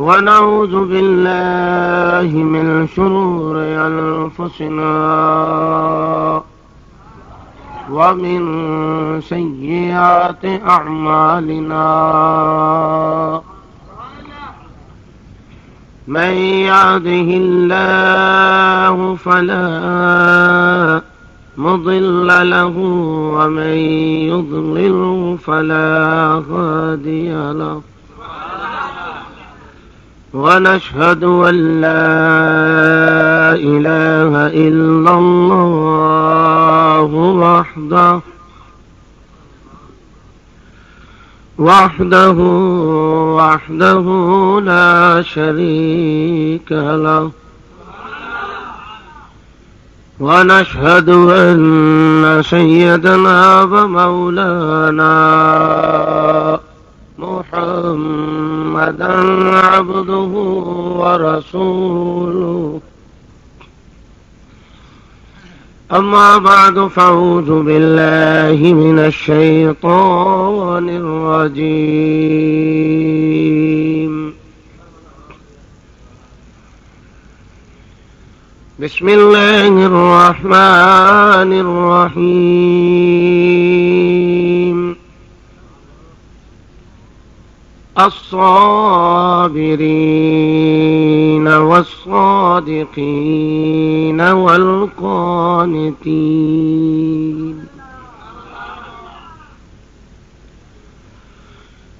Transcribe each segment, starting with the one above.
ونعوذ بالله من شرور أنفسنا ومن سيئات أعمالنا من يهده الله فلا مضل له ومن يضلل فلا هادي له ونشهد أن لا إله إلا الله وحده لا شريك له ونشهد أن سيدنا ومولانا محمدا عبده ورسوله أما بعد فأعوذ بالله من الشيطان الرجيم بسم الله الرحمن الرحيم الصابرين والصادقين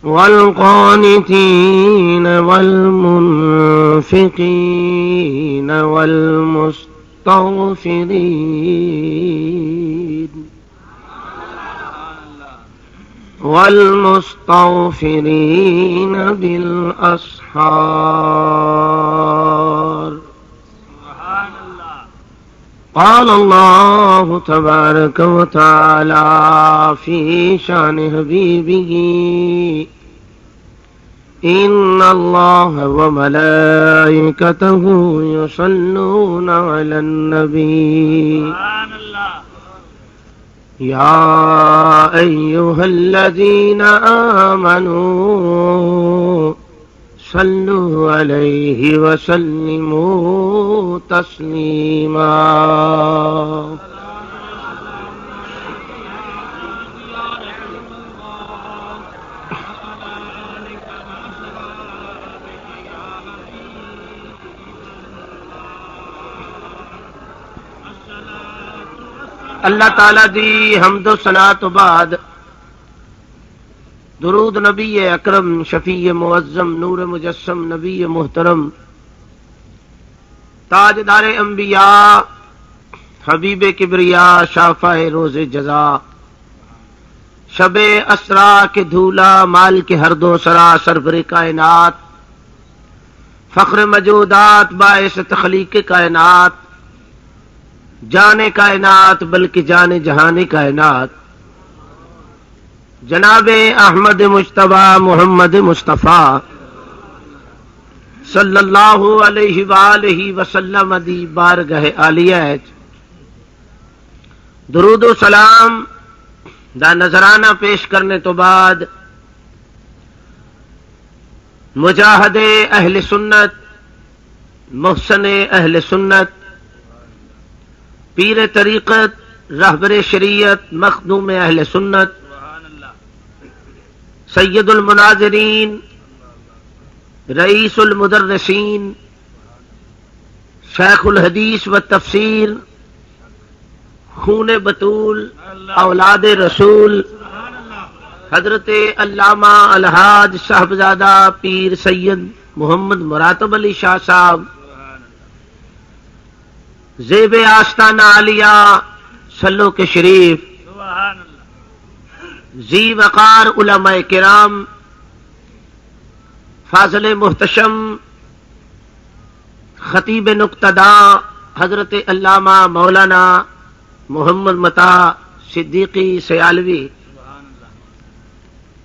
والقانتين والمنفقين والمستغفرين بالأسحار قال الله تبارك وتعالى في شان حبيبه إن الله وملائكته يصلون على النبي يا أيها الذين آمنوا صلوا عليه وسلموا تسليما اللہ تعالی دی حمد و ثنا تو بعد درود نبی اکرم شفیع معظم نور مجسم نبی محترم تاجدار انبیاء حبیب کبریا شافع روز جزا شب اسرا کے دھولا مال کے ہر دو سرا سرور کائنات فخر موجودات باعث تخلیق کائنات جان کائنات بلکہ جان جہان کائنات جناب احمد مجتبی محمد مصطفیٰ صلی اللہ علیہ وآلہ وسلم دی بارگاہ عالیہ درود و سلام دا نذرانہ پیش کرنے تو بعد مجاہد اہل سنت محسن اہل سنت پیر طریقت رہبر شریعت مخدوم اہل سنت سید المناظرین رئیس المدرسین شیخ الحدیث و تفسیر خون بطول اولاد رسول حضرت علامہ الحاج صاحبزادہ پیر سید محمد مراتب علی شاہ صاحب زیب آستانہ عالیہ صلو کے شریف ذی وقار علماء کرام فاضل محتشم خطیب نقتدا حضرت علامہ مولانا محمد متا صدیقی سیالوی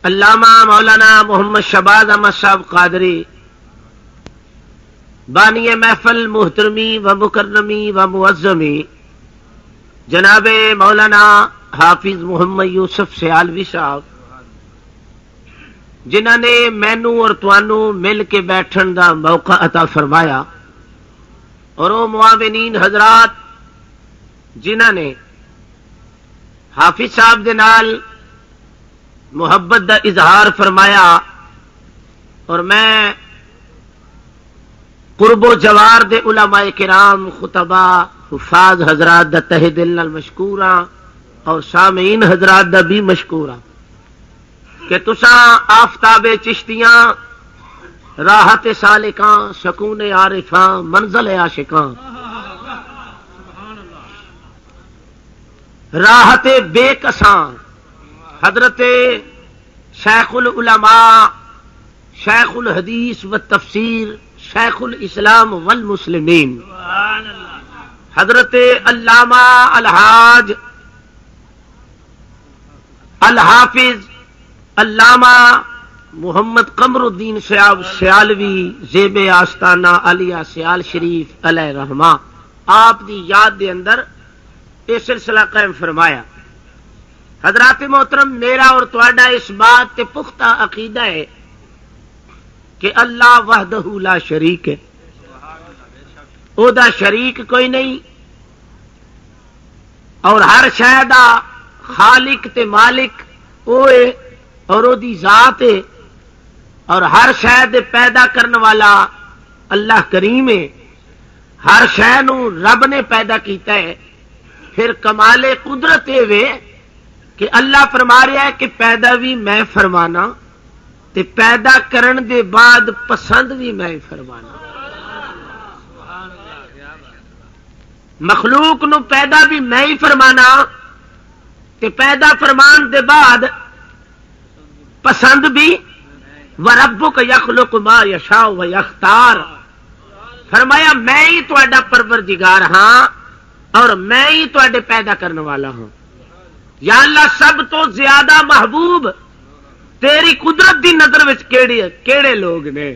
علامہ مولانا محمد شہباز احمد صاحب قادری بانی محفل محترمی و مکرمی و معظمی جناب مولانا حافظ محمد یوسف سیالوی صاحب جنہوں نے مینو اور توانو مل کے بیٹھن دا موقع عطا فرمایا، اور وہ معاونین حضرات جنہوں نے حافظ صاحب دے نال محبت دا اظہار فرمایا، اور میں قرب و جوار دے علماء کرام، خطبہ، حفاظ حضرات دا تہ دل نال مشکور ہاں، اور سامعین حضرات دا بھی مشکور ہاں کہ تساں آفتاب چشتیاں، راحت سالکاں، سکون عارفاں، منزل عاشقاں، راحت بے کساں، حضرت شیخ العلماء، شیخ الحدیث والتفسیر، شیخ الاسلام والمسلمین، حضرت علامہ الحاج الحافظ علامہ محمد قمر الدین سیالوی زیب آستانہ علیہ سیال شریف علیہ رحمہ، آپ دی یاد دے اندر یہ سلسلہ قائم فرمایا۔ حضرات محترم، میرا اور تہاڈا اس بات تے پختہ عقیدہ ہے کہ اللہ وحدہ لا شریک ہے، او دا شریک کوئی نہیں، اور ہر شے دا خالق تے مالک او ہے، اور او دی ذات ہے، اور ہر شے دے پیدا کرنے والا اللہ کریم ہے، ہر شے نو رب نے پیدا کیتا ہے۔ پھر کمال قدرت وے کہ اللہ فرما رہا ہے کہ پیدا بھی میں فرمانا تے پیدا کرن دے بعد پسند بھی میں فرمانا۔ مخلوق نو پیدا بھی میں ہی فرمانا تے پیدا فرمان دے بعد پسند بھی، وَرَبُّكَ يَخْلُقُ مَا يَشَاءُ وَيَخْتَارُ، فرمایا میں ہی تہاڈا پروردگار ہاں اور میں ہی تہاڈے پیدا کرنے والا ہوں۔ یا اللہ، سب تو زیادہ محبوب تیری قدرت دی نظر وچ کیڑے لوگ نے؟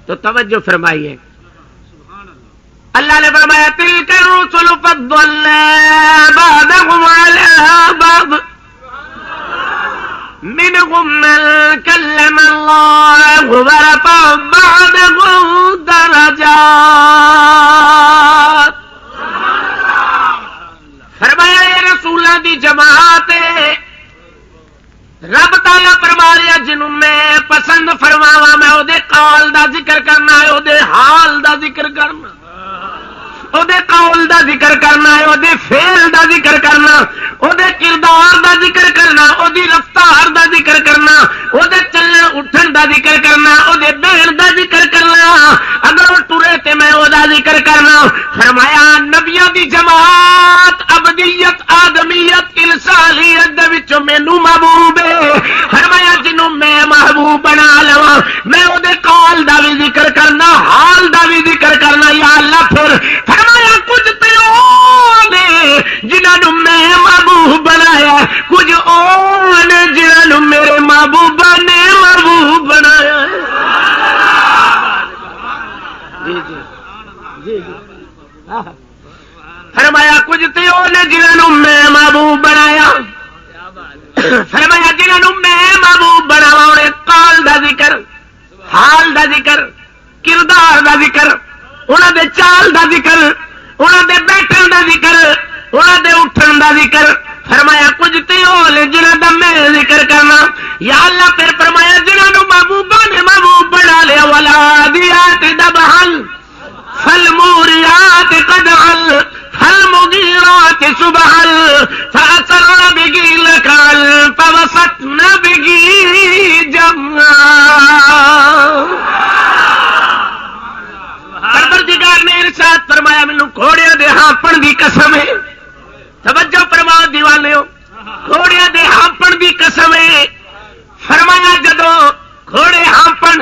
تو توجہ فرمائیے، اللہ نے فرمایا تِلْكَ الرُّسُلُ فَضَّلْنَا بَعْضَهُمْ عَلَىٰ بَعْضٍ مِّنْهُمْ مَن كَلَّمَ اللَّهُ وَرَفَعَ بَعْضَهُمْ دَرَجَاتٍ۔ فرمایا یہ رسولاں دی جماعت ہے، رب تعالیٰ فرما رہا جنوں میں پسند فرماواں میں او دے قول دا ذکر کرنا ہے، او دے حال دا ذکر کرنا، او دے قول دا ذکر کرنا ہے، او دے فعل دا ذکر کرنا، او دے کردار دا ذکر کرنا، او دی رفتار دا ذکر کرنا، او دے چلن اٹھن دا ذکر کرنا، او دے بہن دا ذکر کرنا، اگر وہ ٹرے تے میں او دا ذکر کرنا۔ فرمایا نبیوں دی جماعت ابدیت، آدمیت، انسانیت دے وچوں مینوں محبوب ہے۔ فرمایا جنوں میں محبوب بنا لواں میں او دے قول دا بھی ذکر کرنا، حال دا بھی ذکر کرنا۔ یا اللہ، پھر فرمایا کچھ تے او نے جنہاں نوں میں محبوب بنایا، کچھ او نے جنہاں نوں میرے محبوبہ نے محبوب بنایا۔ جی جی جی جی، فرمایا کچھ تے او نے جنہاں نوں میں محبوب بنایا، فرمایا جنہاں نوں میں محبوب بناواں انہیں قول دا ذکر، حال دا ذکر، کردار دا ذکر، انہاں دے چال دا ذکر، انہاں دے بیٹھن دا ذکر، انہاں دے اٹھن دا ذکر۔ فرمایا کچھ تے او نے جنہاں دا میں ذکر کرنا۔ یا اللہ، پھر فرمایا جنہاں نوں محبوبہ نے محبوب بنا لیا، وَالْعَادِيَاتِ ضَبْحًا فَالْمُورِيَاتِ قَدْحًا فَالْمُغِيرَاتِ صُبْحًا فَأَثَرْنَ بِهِ نَقْعًا فَوَسَطْنَ بِهِ جَمْعًا۔ پروردگار نے ارشاد فرمایا مینوں گھوڑیاں دے ہانپن دی قسم ہے، توجہ فرماؤ دیوانیو، گھوڑیاں دے ہانپن دی قسم ہے۔ فرمایا جدوں گھوڑے ہانپن،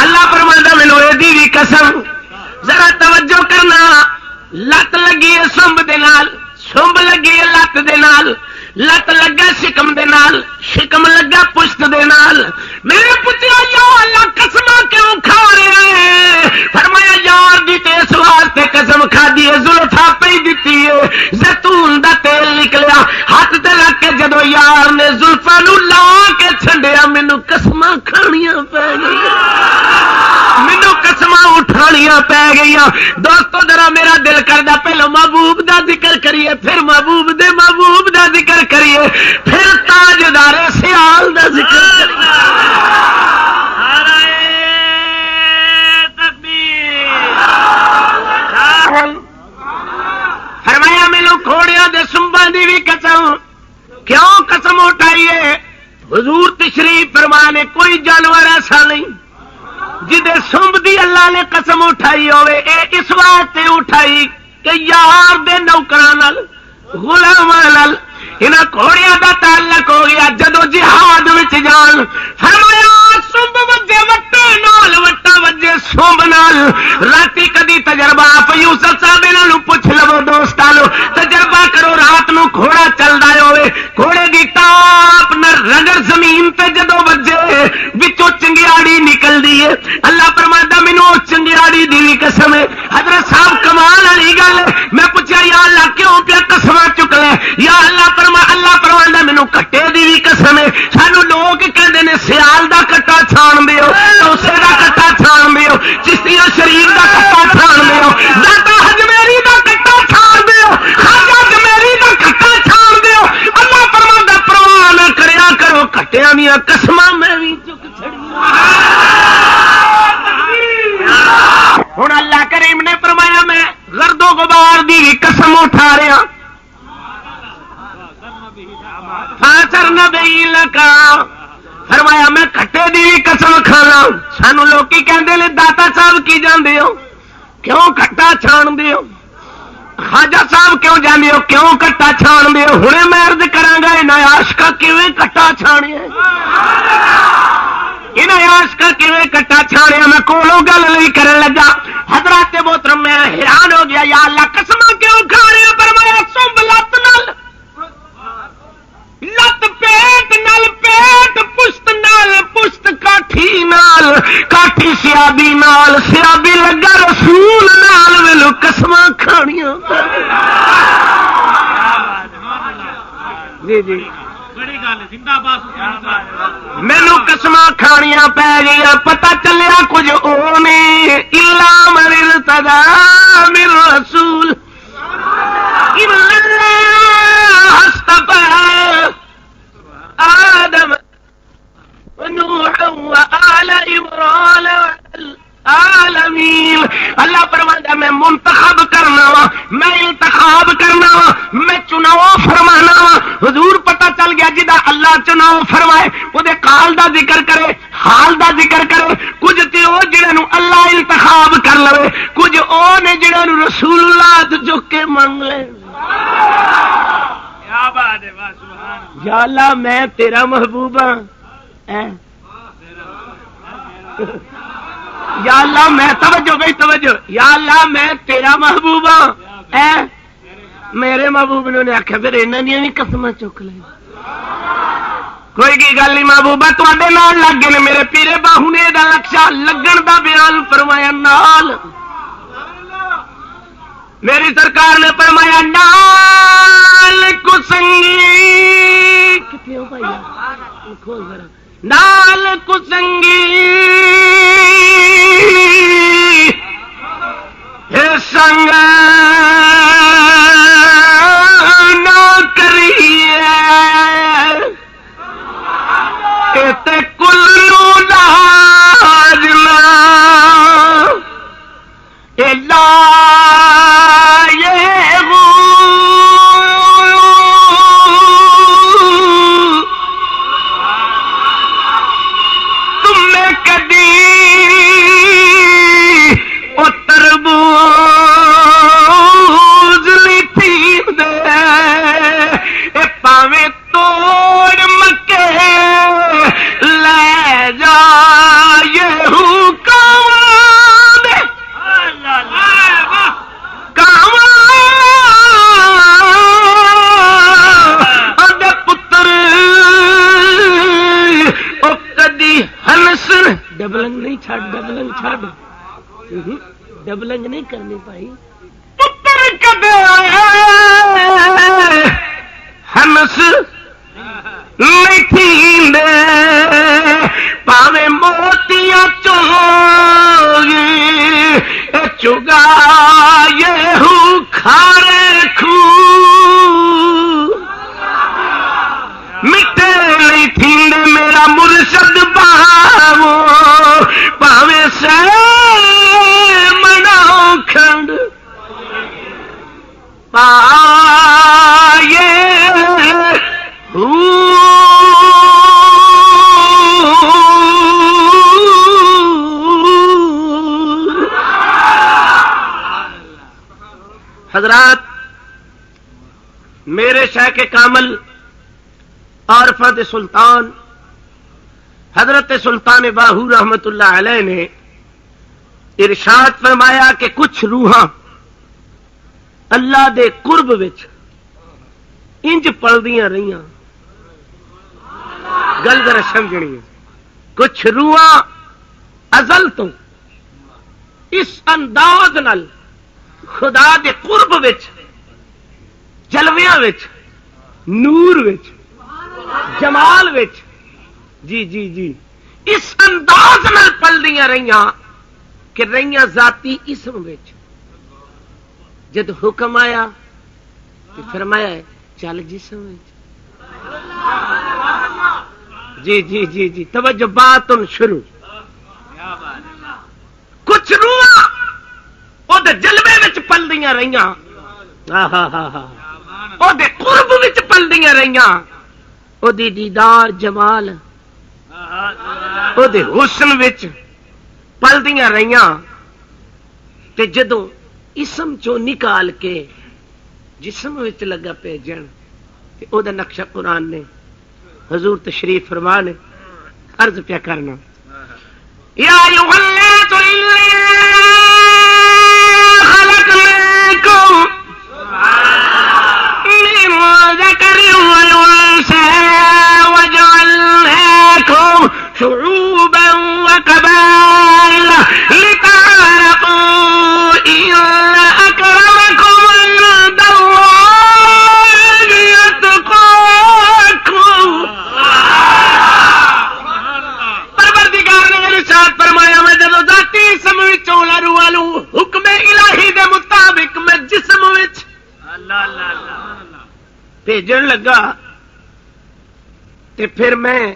اللہ فرماتا مینوں ایدی بھی قسم، ذرا توجہ کرنا، لت لگی ہے سمب دے نال، سمب لگی ہے لت دے نال، لت لگا شکم دے نال، شکم لگا پشت دے نال۔ میں پوچھا یا اللہ قسماں کیوں کھا رہے ہیں؟ فرمایا یار دی تے اس واسطے قسم کھادی ہے، زلفاں پئی دتی ہے، زیتون دا تیل نکلیا ہاتھ تے رکھ کے جدوں یار نے زلفاں نو لا کے چھڈیا مینوں قسماں کھانیاں پی گئیاں مینوں قسماں اٹھانیاں پی گئیاں دوستو ذرا میرا دل کردا پہلو محبوب دا ذکر کریے پھر محبوب دا ذکر کریے پھر تاجدار سیال دا ذکر کریے فرمایا مینوں کھوڑیاں دے سنباں دی بھی قسم کیوں قسم اٹھائیے حضور تشریف فرمانے کوئی جانور ایسا نہیں جدے سنب دی اللہ نے قسم اٹھائی ہوئے اے اس واسطے اٹھائی کہ یار دے نوکراں نال غلاماں نال انہاں کھوڑیاں دا تعلق ہو گیا جدو جہاد وچ جان فرمایا سنب وجے وٹے نال وٹا وجے سنب نال راتی کدی تجربہ آپ یوسف صاحب انہاں نوں پوچھ لو دوستانو تجربہ کرو رات نو گھوڑا چلدا ہوئے گھوڑے دی ٹاپ نہ رگڑ زمین تے جدو وجے وچوں چنگیاڑی نکلدی ہے اللہ فرماتا مینوں چنگیاڑی دی وی قسم ہے حضرت صاحب کمال والی گل میں پوچھا یا اللہ کیوں پیا قسماں چک لے یا اللہ فرماندا مینوں کٹے دی وی قسم ہے سانو لوگ کہندے نے سیال دا کٹا چھان دیو توسے دا کٹا چھان دیو چشتیاں شریف دا کٹا چھان دیو داتا حجمیری دا کٹا چھان دیو خواجہ جمیری دا کٹا چھان دیو اللہ فرماندا پرواہ نہ کریا کرو کٹیاں دیاں قسماں میں وی چک چھڑیاں ہن اللہ کریم نے فرمایا میں گرد و غبار دی قسم اٹھا رہا فاثرنا بہی لکا فرمایا میں کھٹے دی قسم کھانا سانو لوکی کہندے نے داتا صاحب کی جاندے ہو کیوں کھٹا چھان دیو خواجہ صاحب کیوں جاندے ہو کیوں کھٹا چھان دیو ہنے میں عرض کراں گا انہاں عاشقاں کیویں کھٹا چھانیا انہاں عاشقاں کیویں کھٹا چھانیا میں کولوں گل نہیں کرن لگا حضرات محترم میں حیران ہو گیا یا اللہ قسماں کیوں کھا رہے ہیں فرمایا سب لت نال لت پیٹ نال پیٹ پشت نال پشت کاٹھی نال کاٹھی سیابی نال سیابی لگا رسول نال ویلو قسماں کھانیاں جی جی مینوں قسماں کھانیاں پی گئی پتہ چلیا کچھ او نہیں الا من ارتضی من رسول آدم ونوح وآل عمران والعالمین اللہ فرماتا میں منتخب کرنا وا میں انتخاب کرنا وا میں چناؤ فرمانا وا حضور پتہ چل گیا جدا اللہ چناؤ فرمائے وہ دے قال دا ذکر کرے حال دا ذکر کرے کچھ تے او جڑے نو اللہ انتخاب کر لوے کچھ او نے جڑے نو رسول اللہ تو چک کے منگ لے یا اللہ میں تیرا محبوب ہاں یا اللہ میں توجہ بھائی توجہ یا اللہ میں تیرا محبوب ہاں میرے محبوب نے آخیا پھر انہاں دیاں وی قسماں چک لے کوئی کی گل نہیں محبوبہ تواڈے نال لگ گئے نے میرے پیرے باہو نے دا لکشا لگن دا بیان فرمایا نال میری سرکار نے فرمایا نال کسنگی کتنے ہو بھائی کھول ذرا نال کسنگی ہے سنگ نہ کریے تے کلو لاجنا لا ڈبلنگ نہیں چھڑ ڈبلنگ چھڑ ڈبلنگ نہیں کرنی پائی پتر کدے ہنس نہیں تھیندے پاوے موتیاں چوگی چگا یہ ہو کھارے خو مٹے نہیں تھیندے میرا مرشد باو پاوے سے مناؤ کھنڈ پائے حضرات میرے شیخ کامل عارفات سلطان حضرت سلطان باہو رحمت اللہ علیہ نے ارشاد فرمایا کہ کچھ روحاں اللہ دے قرب وچ انج پلدیاں رہیاں گل ذرا سمجھنی ہے کچھ روحاں ازل تو اس انداز نال خدا دے قرب وچ جلویاں وچ نور وچ جمال وچ جی جی جی اس انداز نال پلدیاں رہیاں کہ رہیاں ذاتی اسم وچ جد حکم آیا تو فرمایا چل جسم وچ جی جی جی جی توجہ بات شروع کچھ روح او دے جلوے وچ پلدیاں رہیاں او دے قرب وچ پلدیاں رہیاں او دی دیدار جمال او دے حسن وچ پلدیاں رہیاں تے جدوں اسم چو نکال کے جسم وچ لگا بھیجن تے او دا نقشہ قرآن نے حضور تشریف فرما نے عرض پیا کرنا یا ایھا الناس انی خلقناکم من ذکر وانثى وجعلناکم شعوبا وقبائل لتعارفوا ان اکرمکم عند اللہ اتقاکم پروردگار نے ارشاد فرمایا میں جب ذاتی اسم وچوں لرو والو حکم الہی دے مطابق میں جسم وچ بھیجن لگا تے پھر میں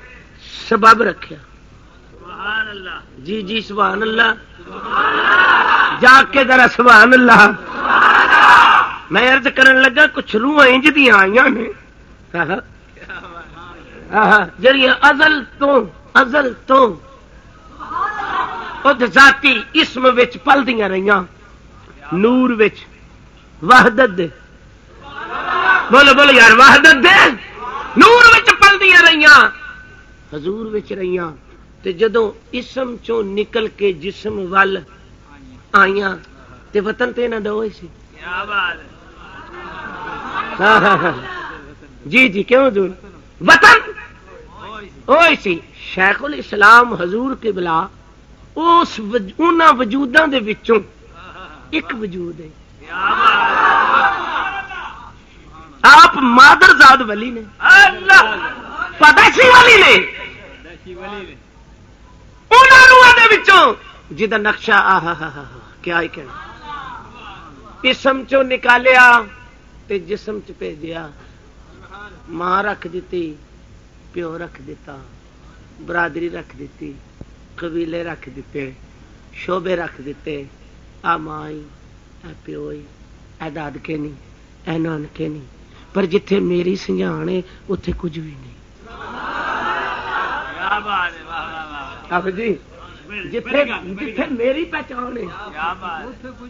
سبب رکھیا جی جی سبحان اللہ جا کے ذرا سبحان اللہ میں عرض کرن لگا کچھ روح انج دیاں آئیاں نے جڑیاں ازل تو او ذاتی اسم وچ پلدیاں رہیاں نور وچ وحدت دے بولو بولو یار وحدت دے نور وچ پلدیاں رہیاں حضور وچ رہیاں تے جدوں اسم چوں نکل کے جسم ول آئیاں تے وطن تے نہ دوئے سی جی جی کیوں دور وطن اوئے سی شیخ الاسلام حضور قبلہ اس انہاں وجوداں دے وچوں ایک وجود ہے آپ مادر زاد ولی نے پدیسی ولی نے انہاں روحاں دے وچوں جدا نقشہ کیا ہی کہنا اسم چوں نکالیا تے جسم چ بھیجیا ماں رکھ دیتی پیو رکھ دیتا برادری رکھ دیتی قبیلے رکھ دیتے شعبے رکھ دیتے آ مائی اے پیوئی اے دادکے نہیں اے نانکے نہیں پر جتھے میری سنجھان ہے اتھے کچھ بھی نہیں اب جی جتھے میری پہچان ہے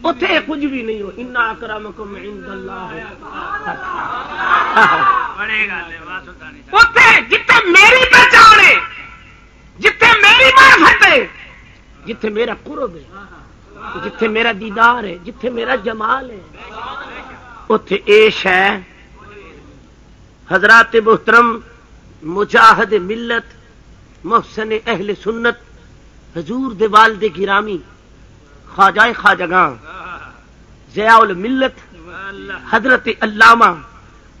اتھے کچھ بھی نہیں ہو ان اکرمکم عند اللہ اتھے جتھے میری پہچان ہے جتھے میری معرفت ہے جتھے میرا قرب ہے جتھے میرا دیدار ہے جتھے میرا جمال ہے اتھے عیش ہے حضرات محترم مجاہد ملت محسن اہل سنت حضور دے والد گرامی خواجہ خواجگاں ضیاء الملت حضرت علامہ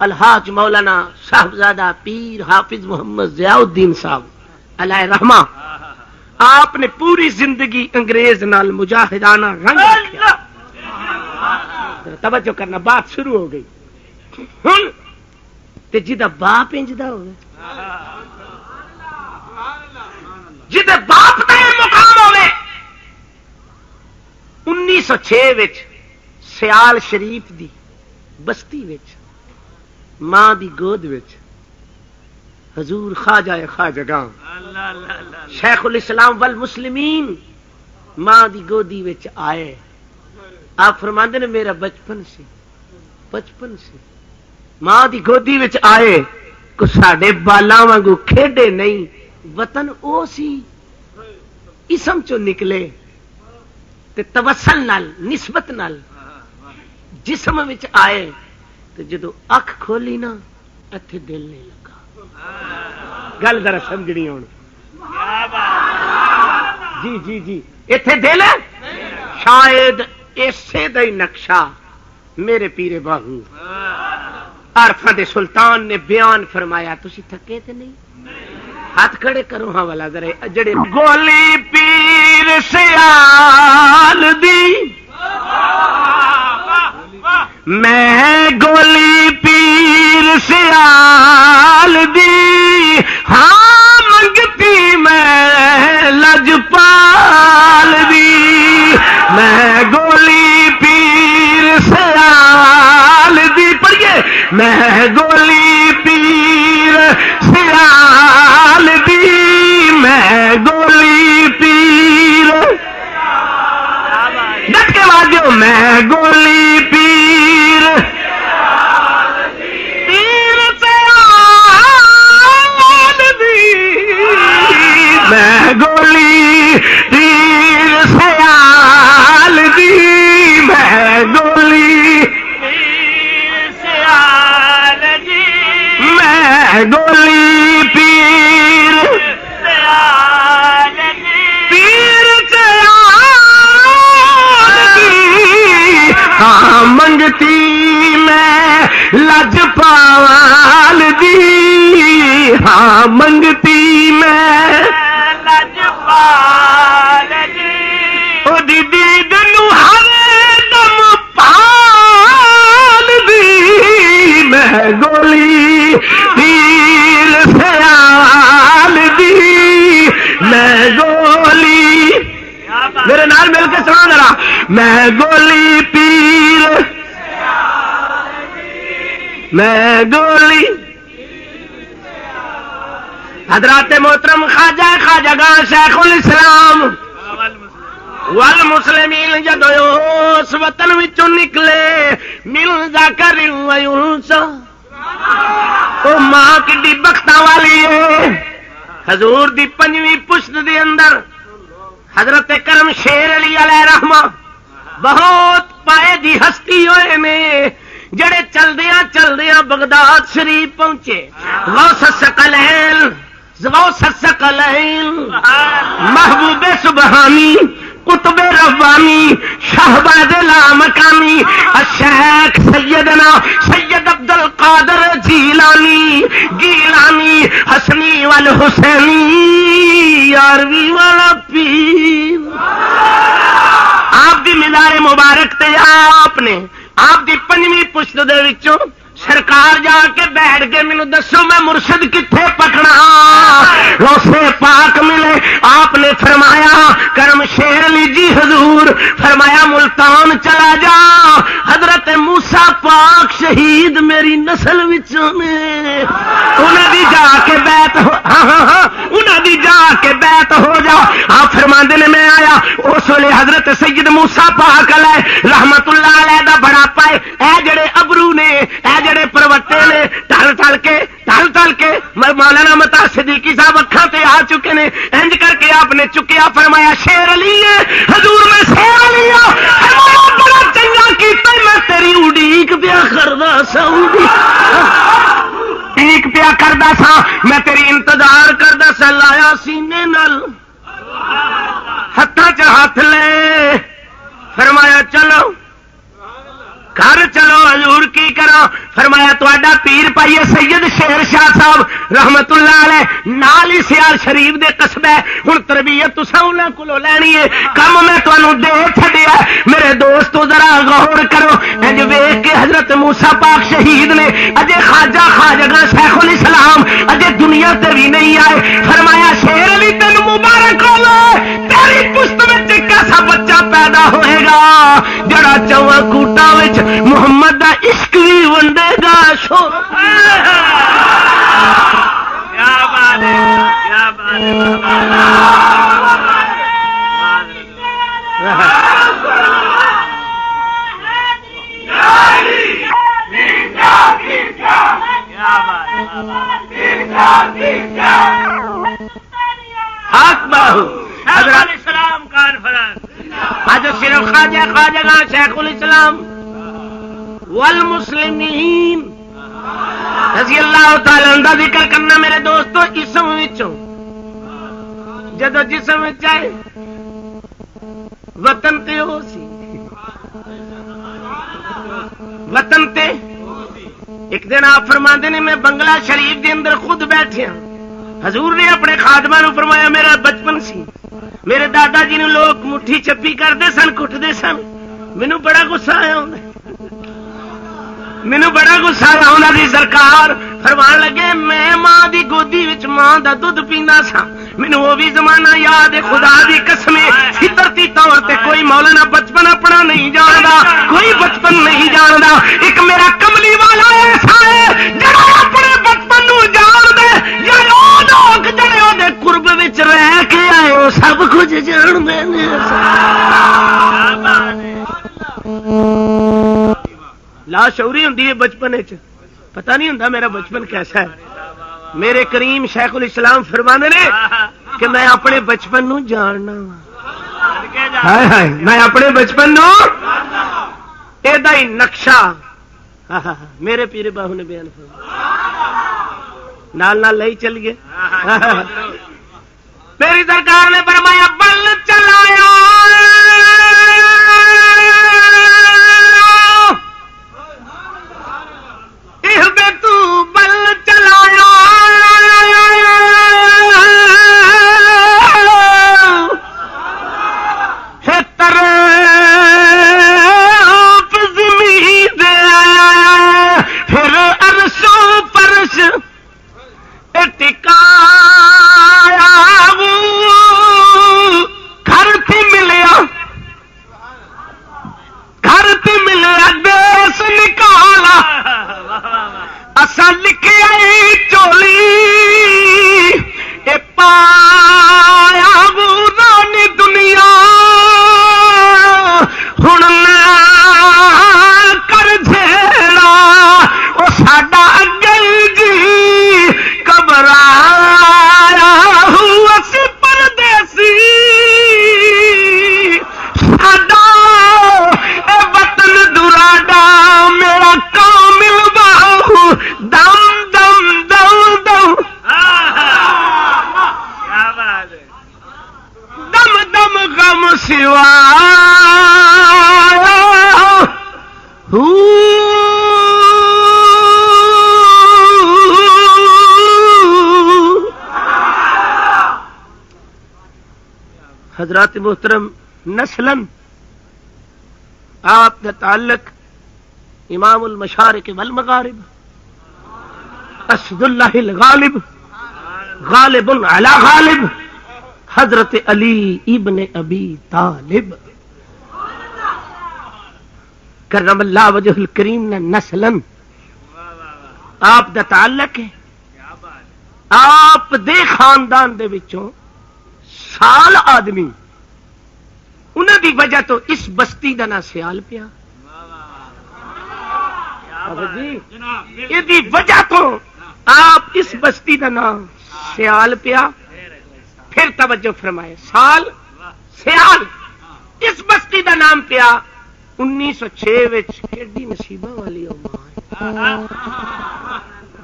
الحاج مولانا صاحبزادہ پیر حافظ محمد ضیاء الدین صاحب علیہ رحمہ، آپ نے پوری زندگی انگریز نال مجاہدانہ رنگ رکھیا۔ توجہ کرنا، بات شروع ہو گئی ہن تے جدا باپ انجدا ہوگا، جدے باپ کا مقام ہوے۔ 1906 وچ سیال شریف دی بستی وچ ماں دی گود وچ حضور خواجہ خواجگاں شیخ الاسلام والمسلمین ماں دی گودی وچ آئے۔ آپ فرماندے نے میرا بچپن سے ماں دی گودی وچ آئے، کو ساڈے بالاں وانگو کھیڈے نہیں، وطن او سی اسم چو نکلے تے توسل نال نسبت نال جسم وچ آئے، تے جدو اکھ کھولی نا اتھے دل نہیں لگا۔ گل ذرا سمجھنی ہون، جی اتھے دل شاید اسے دا ہی نقشہ میرے پیرے باہو عارفاں دے سلطان نے بیان فرمایا۔ تسی تھکے تے نہیں؟ ہاتھ کھڑے کرو ہاں والا ذرا جڑے گولی پیر سیال دی، میں گولی پیر سیال دی، ہاں منگتی میں لجپال دی، میں گولی پیر سیال دی، پڑھیے میں گولی پیر سیال دی، میں گولی پیر ڈٹ کے واجو، میں گولی پیر پیر سیال دی، میں گولی پیر سیال دی، میں گولی پیر سیال دی، میں گولی پیر سیال دی، پیر سیال دی، ہاں منگتی میں لجپال دی، ہاں منگتی میں لجپال دی، او دی دید نو ہر دم پال دی، میں گولی پیر سیال دی، میں گولی، میرے نال مل کے سنا ذرا، میں گولی پیر، میں گولی۔ حضرات محترم خواجہ خواجگاں شیخ الاسلام والمسلمین جدو اس وطن وچوں نکلے، مل ذکر و انثی، او ماں کڈی بختاں والی ہے۔ حضور دی 5ویں پشت دے اندر حضرت کرم شیر علی علیہ رحمہ بہت پائے دی ہستی ہوئے میں، جڑے چلدیاں چلدیاں بغداد شریف پہنچے۔ غوث الثقلین، غوث الثقلین، محبوب سبحانی، قطب ربانی، شہباز لامکانی، الشیخ سیدنا سید عبد القادر جیلانی، گیلانی، حسنی والحسینی، یارویں والا پیر۔ آپ دی مزار مبارک تے آپ دی 5ویں پشت دے وچوں سرکار جا کے بیٹھ کے مینوں دسو میں مرشد کتنے پکڑا؟ غوثے پاک ملے، آپ نے فرمایا کرم شیر علی جی حضور، فرمایا ملتان چلا جا، حضرت موسیٰ پاک شہید میری نسل وچوں نے، انہاں دی جا کے بیعت ہو، انہاں دی جا کے بیعت ہو جا۔ آپ فرماندے نے میں آیا اس ویلے حضرت سید موسیٰ پاک علیہ رحمت اللہ علیہ دا بڑا پائے، اے جڑے ابرو نے، اے جڑے پروٹے نے، ٹل ٹل کے مولانا متا صدیقی صاحب اکھاں تے آ چکے نے، انج کر کے آپ نے چکیا، فرمایا شیر علی ہے حضور، میں شیر علی ہوں، فرمایا بڑا چنگا کیتا میں تیری اڈیک پیا کردا سا، اڈیک پیا کردا سا، میں تیری انتظار کردا سا، لایا سینے نال ہتھاں چ ہاتھ لے، فرمایا چلو گھر چلو حضور کی کرو فرمایا تہاڈا پیر پائیے سید شیر شاہ صاحب رحمت اللہ علیہ نال ہی سیال شریف دے قصبہ ہن تربیت تساں انہاں کولوں لینی ہے کم میں تانوں دے چھڈیا میرے دوستو ذرا غور کرو انج ویکھ کے حضرت موسیٰ پاک شہید نے اجے خواجہ خواجہ شیخ الاسلام اجے دنیا تے بھی نہیں آئے فرمایا شیر علی تینوں مبارک ہوے تیری پشت وچ ایک ایسا بچہ پیدا ہوئے گا جڑا چواں کوٹاں وچ محمد دا عشق بھی ونڈے گا شور کیا بات ہے کیا بات حضرت السلام کانفرنس آج صرف خواجہ خواجہ شیخ الاسلام والمسلمین رضی اللہ تعالی عنہ ذکر کرنا میرے دوستو اسم وچوں جدو جسم وچ آئے وطن تے ہو سی وطن تے ایک دن آپ فرماندے نے میں بنگلہ شریف دے اندر خود بیٹھے ہوں حضور نے اپنے خادماں نوں فرمایا میرا بچپن سی میرے دادا جی نوں لوگ مٹھی چپی کرتے سن کٹتے سن مینوں بڑا غصہ آیا مینوں بڑا غصہ آیا انہاں دی سرکار فرمان لگے میں ماں دی گودی وچ ماں دا دودھ پیندا سا مینوں وہ بھی زمانہ یاد ہے خدا دی قسم فطرتی طور تے کوئی مولانا بچپن اپنا نہیں جاندا کوئی بچپن نہیں جاندا ایک میرا کملی والا ایسا ہے جڑا اپنے بچپن نوں جان دے یا لوگ جڑے او دے قرب وچ رہ کے آئے او سب کچھ جان دے نے لا شعوری ہوندی ہے بچپن وچ پتہ نہیں ہوندا میرا بچپن کیسا ہے میرے کریم شیخ الاسلام فرماندے نے کہ میں اپنے بچپن نو جاننا ہائے ہائے میں اپنے بچپن نو ایدا ہی نقشہ میرے پیر باہو نے بیان فرمایا نال نال لئی چل گئے میری سرکار نے فرمایا بل چلایا تو بل چلایا ہے طرف زمین دے پھر عرش و فرش ٹکایا گھر تھی ملیا دیس نکالا اسا لکھے چولی اے پایا رانی دنیا ہن کر جھیڑا او ساڈا اگے جی گھبرایا اس پردیسی ساڈا اے وطن دراڈا میرا کامل باہو دم دم دم دم دم دم غم سوا حضرات محترم نسلاً آپ کا تعلق امام المشارق والمغارب اسد اللہ الغالب غالب علی غالب حضرت علی ابن ابی طالب کرم اللہ وجہ الکریم نے نسلاً آپ کا تعلق ہے آپ دے خاندان دے وچوں سال آدمی انہوں دی وجہ تو اس بستی دا نا سیال پیا یہ وجہ تو آپ اس بستی دا نام سیال پیا پھر توجہ فرمائے سال سیال اس بستی دا نام پیا 1906 کیڑی نصیبہ والی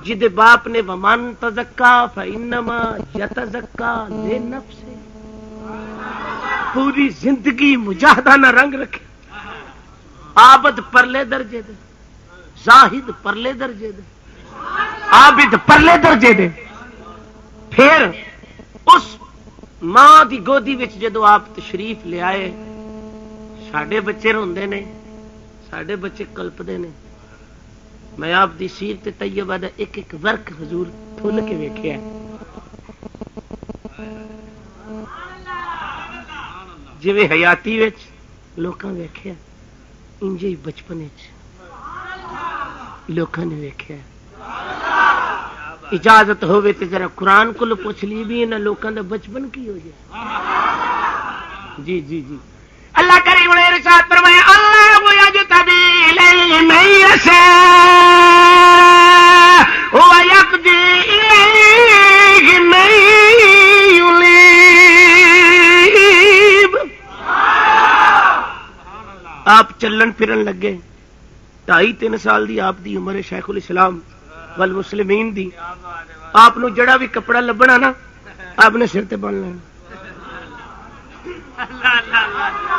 جدے باپ نے ومن تزکا فانما یتزکا لنفسہ پوری زندگی مجاہدہ نہ رنگ رکھے عابد پرلے درجے دے، زاہد پرلے درجے دے، عابد پرلے درجے دے. پھر اس ماں دی گودی وچ جدو آپ تشریف لے آئے، ساڈے بچے روندے نے، ساڈے بچے کلپدے نے. میں آپ دی سیرت طیبہ دا ایک ایک ورق حضور کھول کے ویکھیا، جویں حیاتی وچ لوکاں ویکھیا، انجے ہی بچپن وچ لوکاں نے ویکھیا. اجازت ہوے تے ذرا قرآن کول پوچھ لی بھی انہاں لوکاں دا بچپن کی ہو جائے. جی جی جی اللہ کریم نے ارشاد فرمایا اللہ یجتبی الیہ من یشاء ویقضی الیہ من ینیب. آپ چلن پھرن لگے، 2.5-3 سال دی آپ دی عمر ہے، شیخ الاسلام والمسلمین دی. آپ نو جڑا بھی کپڑا لبنا نا آپ نے سر تے بن لینا.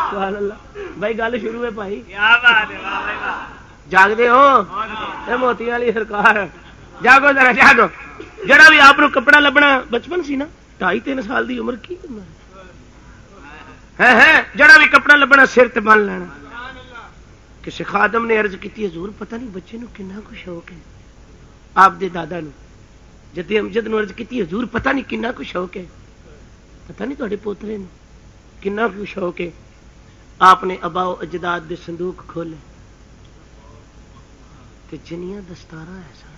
سبحان اللہ. بھائی گل شروع ہے بھائی، جاگ دے ہو اے موتی والی سرکار، جاگو ذرا جاگو. جڑا بھی آپ نو کپڑا لبنا بچپن سی نا، 2.5-3 سال دی عمر کی ہے، جڑا بھی کپڑا لبنا سر تے بن لینا. کسی خادم نے عرض کی حضور پتہ نہیں بچے نو کنا کو شوق ہے. آپ دے دادا نو جدی امجد نو عرض کی حضور پتہ نہیں کنا کو شوق ہے، پتہ نہیں تہاڈے پوترے نو کنا کو شوق ہے. آپ نے ابا و اجداد دے صندوق کھولے تے جنیاں دستاراں ایسا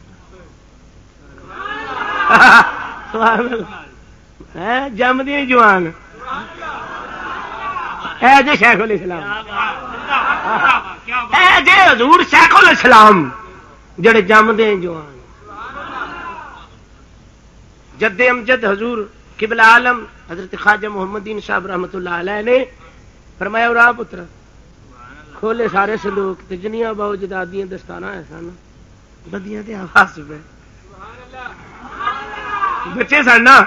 سبحان اللہ جم دی جوان اے جے شیخ الاسلام، اے جے حضور شیخ الاسلام جڑے جم دے جوان. جد امجد حضور قبلہ عالم حضرت خواجہ محمد دین صاحب رحمۃ اللہ علیہ نے فرمایا راہ پتر کھولے سارے صندوق تے جنیاں باؤ جدادیاں دستاراں ایسا نا بدیاں تے آواز پہ بچے سن نا.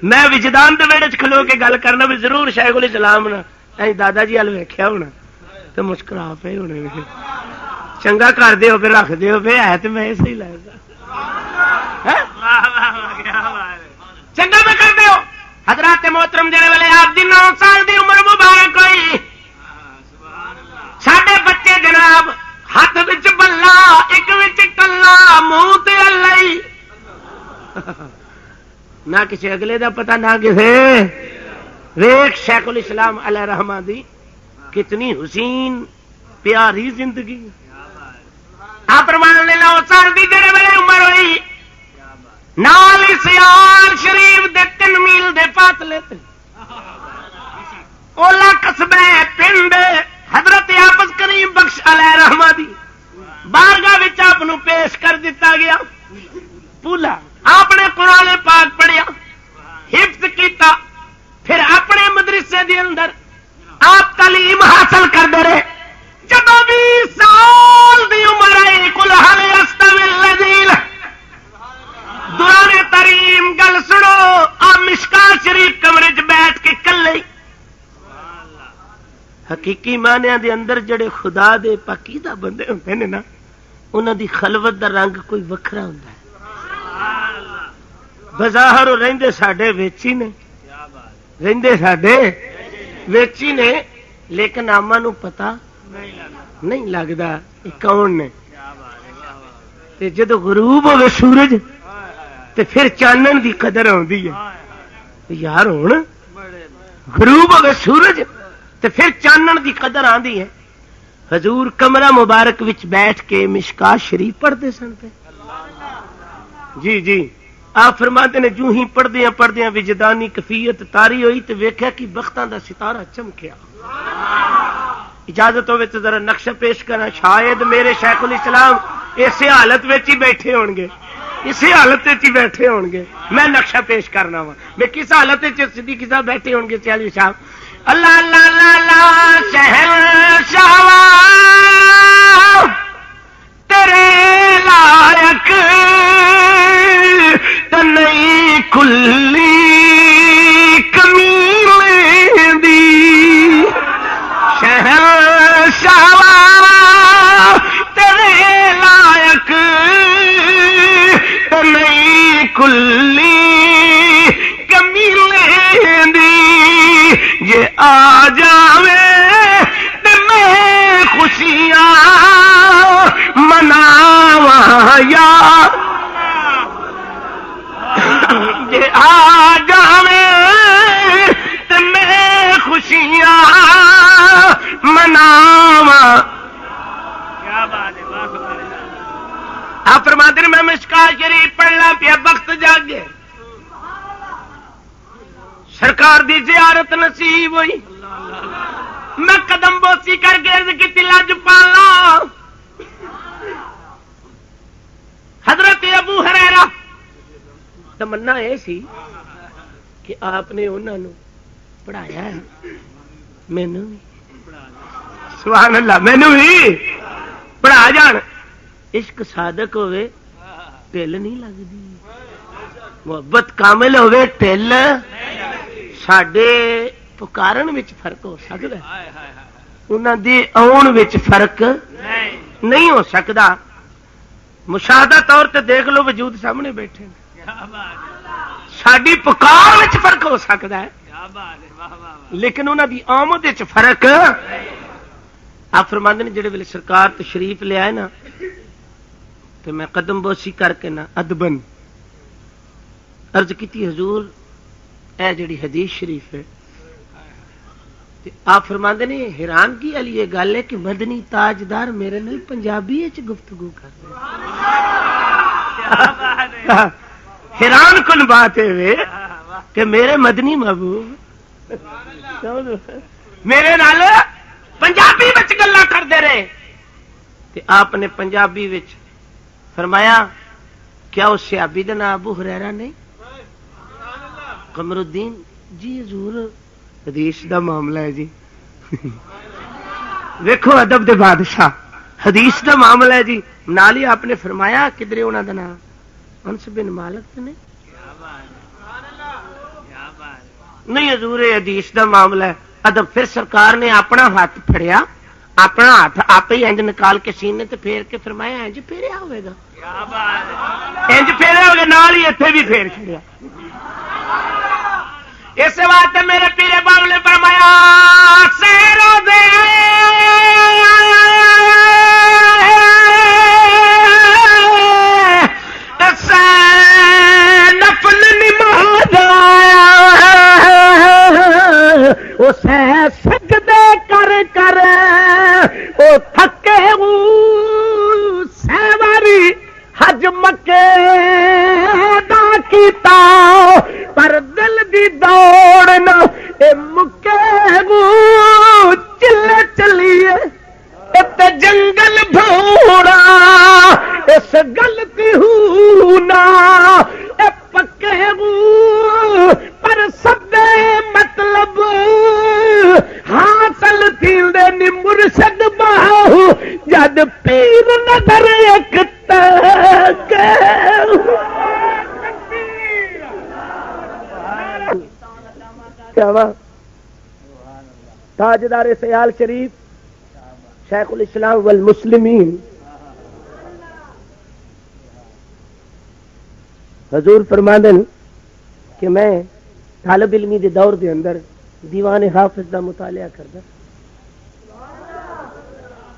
میں وجدان دے ویڑے چ کھلو کے گل کرنا بھی ضرور شیخ الاسلام نا اے دادا جی ال ویکھیا ہونا تے مسکرا پے ہونے چنگا کر دے ہو پھر رکھ دے ہو پھر ہے تے میں صحیح لگدا چنگا میں کر دیو. حضرات محترم جڑے والے آپ دی 9 سال دی عمر مبارک ہوئی، ساڈے بچے جناب ہاتھ وچ بلا ایک وچ کلا منہ تے اللہ نہ کسی اگلے دا پتہ نہ کسے. ویکھ شیخ الاسلام علیہ رحمہ دی کتنی حسین پیاری زندگی. آپ فرمان لے 9 سال دی جڑے والے عمر ہوئی، نال سیال شریف دے 3 میل دے فاصلے تے اولا قصبہ پنڈ حضرت حافظ کریم بخش علیہ رحمہ دی بارگاہ وچ آپ نو پیش کر دیتا گیا. پولا آپ نے قرآن پاک پڑھیا، حفظ کیتا، پھر اپنے مدرسے دے اندر آپ تعلیم حاصل کرتے رہے. جب 20 سال دی عمر آئی قل هل يستوي الذين دوران تریم گل سنو. آپ مشکات شریف کمرے چ بیٹھ کے کلے حقیقی معنیاں دے اندر جڑے خدا دے پاکیزہ بندے ہوندے نے نا انہاں دی خلوت دا رنگ کوئی وکھرا ہوندا ہے. بظاہر رہندے ساڈے ویچی نے، رہندے ساڈے ویچی نے، لیکن آماں نو پتہ نہیں لگدا کون نے. تے جدو غروب ہوے سورج تے پھر چانن دی قدر آندی ہے. یار ہن غروب ہوے سورج تے پھر چانن دی قدر آندی ہے. حضور کمرہ مبارک وچ بیٹھ کے مشکات شریف پڑھتے سن پہ. جی جی آپ فرماتے نے جو ہی پڑھدیاں پڑھدیاں وجدانی کفیت تاری ہوئی تے ویکھیا کہ بختاں دا ستارہ چمکیا. اجازت ہوے تے ذرا نقشہ پیش کرنا. شاید میرے شیخ الاسلام اسی حالت وچ ہی بیٹھے ہون گے، اسی حالت وچ ہی بیٹھے ہون گے. میں نقشہ پیش کرنا وا میں کس حالت وچ صدیق صاحب بیٹھے ہون گے. چالی صاحب اللہ اللہ اللہ اللہ شہنشاہ تیرے لائق تو نہیں کلی کمینے دی شہنشاہ جے آ جاویں تے میں خوشیاں مناواں یا جے آ جاویں تے میں خوشیاں مناواں. کیا بات ہے، واہ سبحان اللہ. آپ فرماتے ہیں میں مشکات شریف پڑھنا پیا وقت جاگے سرکار دی زیارت نصیب ہوئی. میں قدم بوسی کر کے عرض کی لج پالا حضرت ابو ہریرہ. تمنا یہ سی کہ آپ نے انہوں نے پڑھایا ہے مینوں بھی سبحان اللہ مینوں بھی پڑھا جان. عشق صادق ہوئے ٹل نہیں لگتی, محبت کامل ہوئے ٹل ساڈے پکارن وچ فرق ہو سکتا ہے, انہاں دی آن وچ فرق نہیں ہو سکتا. مشاہدہ طور تے دیکھ لو وجود سامنے بیٹھے ساڈی پکار وچ فرق ہو سکتا ہے لیکن انہاں دی آمد وچ فرق. آپ فرماندے نے جڑے ویلے سرکار تشریف لے آئے نا تو میں قدم بوسی کر کے نا ادبن عرض کیتی حضور اے جڑی حدیث شریف ہے. آپ فرماندے نے حیرانگی والی یہ گل ہے کہ مدنی تاجدار میرے نال پنجابی وچ گفتگو کرتے حیران کن بات ہے کہ میرے مدنی محبوب میرے نال پنجابی وچ گلاں کردے رہے. تے آپ نے پنجابی وچ فرمایا کیا اس صحابی دا نام ابو ہریرہ نہیں؟ قمر الدین جی حضور حدیث دا معاملہ ہے جی. دیکھو ادب دے بادشاہ حدیث دا معاملہ ہے جی. نال ہی آپ نے فرمایا کدھر انہاں دا نام انس بن مالک تے نہیں حضور حدیث دا معاملہ ہے. ادب پھر سرکار نے اپنا ہاتھ پھڑیا, اپنا ہاتھ آپ ہی انج نکال کے سینے تے پھیر کے فرمایا انج پھیریا ہوئے گا, انج پھیریا ہوگا نال ہی اتنے بھی پھیر چھڑیا. اس واسطے میرے پیرے بابو نے فرمایا سیرو دے نفل نماز اسے سجدے کر کر او تھکے سیواری حج مکے دا کیتا پر دل دی دوڑ نہ اے مکے چلے چلیے تے جنگل بھوڑا اس غلطی ہونا اے پکے پر سدے مطلب حاصل تھیندے نی مرشد باہو جد پیر نظر ایک تک تاجدار سیال شریف شیخ الاسلام والمسلمین حضور فرماندے کہ میں طالب علمی دے دور دے اندر دیوان حافظ دا مطالعہ کردا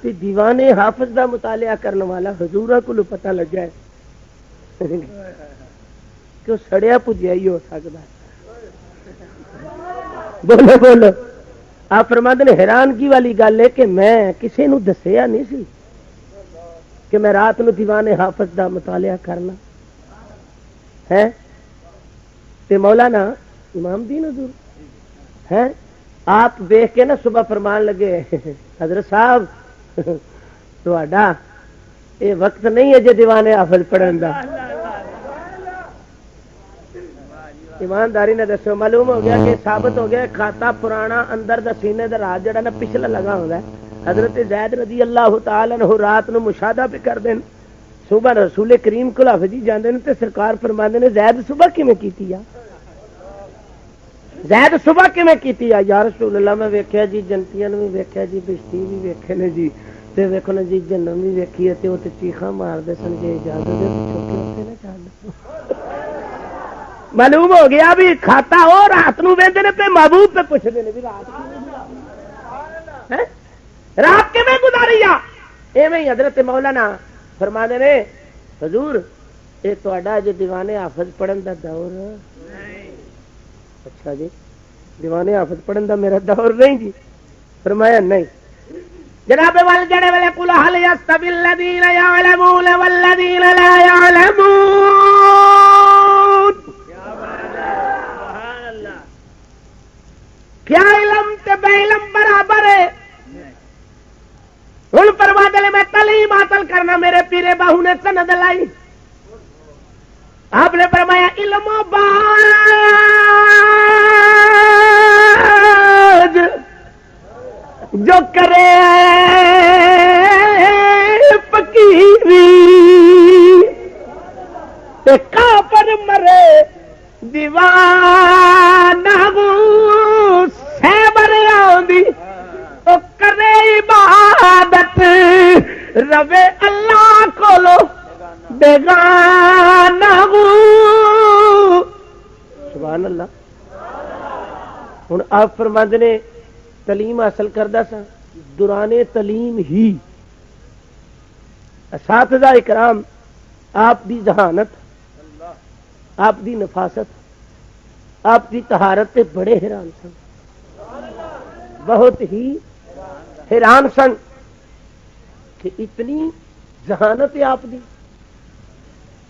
تے دیوان حافظ دا مطالعہ کرنے والا حضوراں کو پتہ لگا ہے کہ سڑیا پجیا ہی ہو سکتا ہے. بولو بولو. آپ فرماتے ہیں حیرانگی والی گل ہے کہ میں کسی نو دسیا نہیں سی کہ میں رات نو دیوان حافظ دا مطالعہ کرنا ہے. تے مولانا امام دین حضور ہے آپ دیکھ کے نا صبح فرمان لگے حضرت صاحب تہاڈا یہ وقت نہیں ہے جے دیوان حافظ پڑھن دا. ایمانداری نے دسو معلوم ہو گیا کہ ثابت ہو گیا کھاتا پرانا اندر دا سینے دا رات جڑا نا پچھلا لگا ہوندا ہے. حضرت زید رضی اللہ تعالی عنہ رات نو مشاہدہ پہ کر دین صبح رسول کریم کو حافظی جاندے نے تے سرکار فرماندے نے زید صبح کیویں کیتی ہے زید صبح کیویں کیتی ہے یا رسول اللہ میں ویکھیا جی جنتیاں بھی ویکھیا جی بشتی بھی ویکھے نے جی تے ویکھو نا جی جنم بھی ویکھی ہے تے او تے چیخاں مار دے سن جے اجازت دے چھوٹے اوتے نہ چل معلوم ہو گیا بھی کھاتا ہو رات نو ویندے نے پہ محبوب پہ پوچھتے ہیں بھی رات کے میں گزاری ایویں حضرت مولانا فرمانے نے حضور یہ تہاڈا جو دیوانے حافظ پڑھن دا دور اچھا جی دیوانے حافظ پڑھن دا میرا دور نہیں جی فرمایا نہیں جناب وال جڑے والے قل هل يستوي الذين يعلمون والذين لا يعلمون سبحان اللہ کیا علم تے بے علم برابر ہے ہن پروا دے میں تعلیم حاصل کرنا میرے پیرے باہو نے سند لائی آپ نے فرمایا علم و باج جو کرے فقیری تے کافر مرے دیوانہ سیبر آندی او کرے عبادت روے اللہ کولو بیگانہ سبحان اللہ ہن آپ فرماندے نے تعلیم حاصل کردا سا دوران تعلیم ہی اساتذہ اکرام آپ دی ذہانت آپ دی نفاست آپ دی طہارت تے بڑے حیران سن بہت ہی حیران سن کہ اتنی ذہانت ہے آپ دی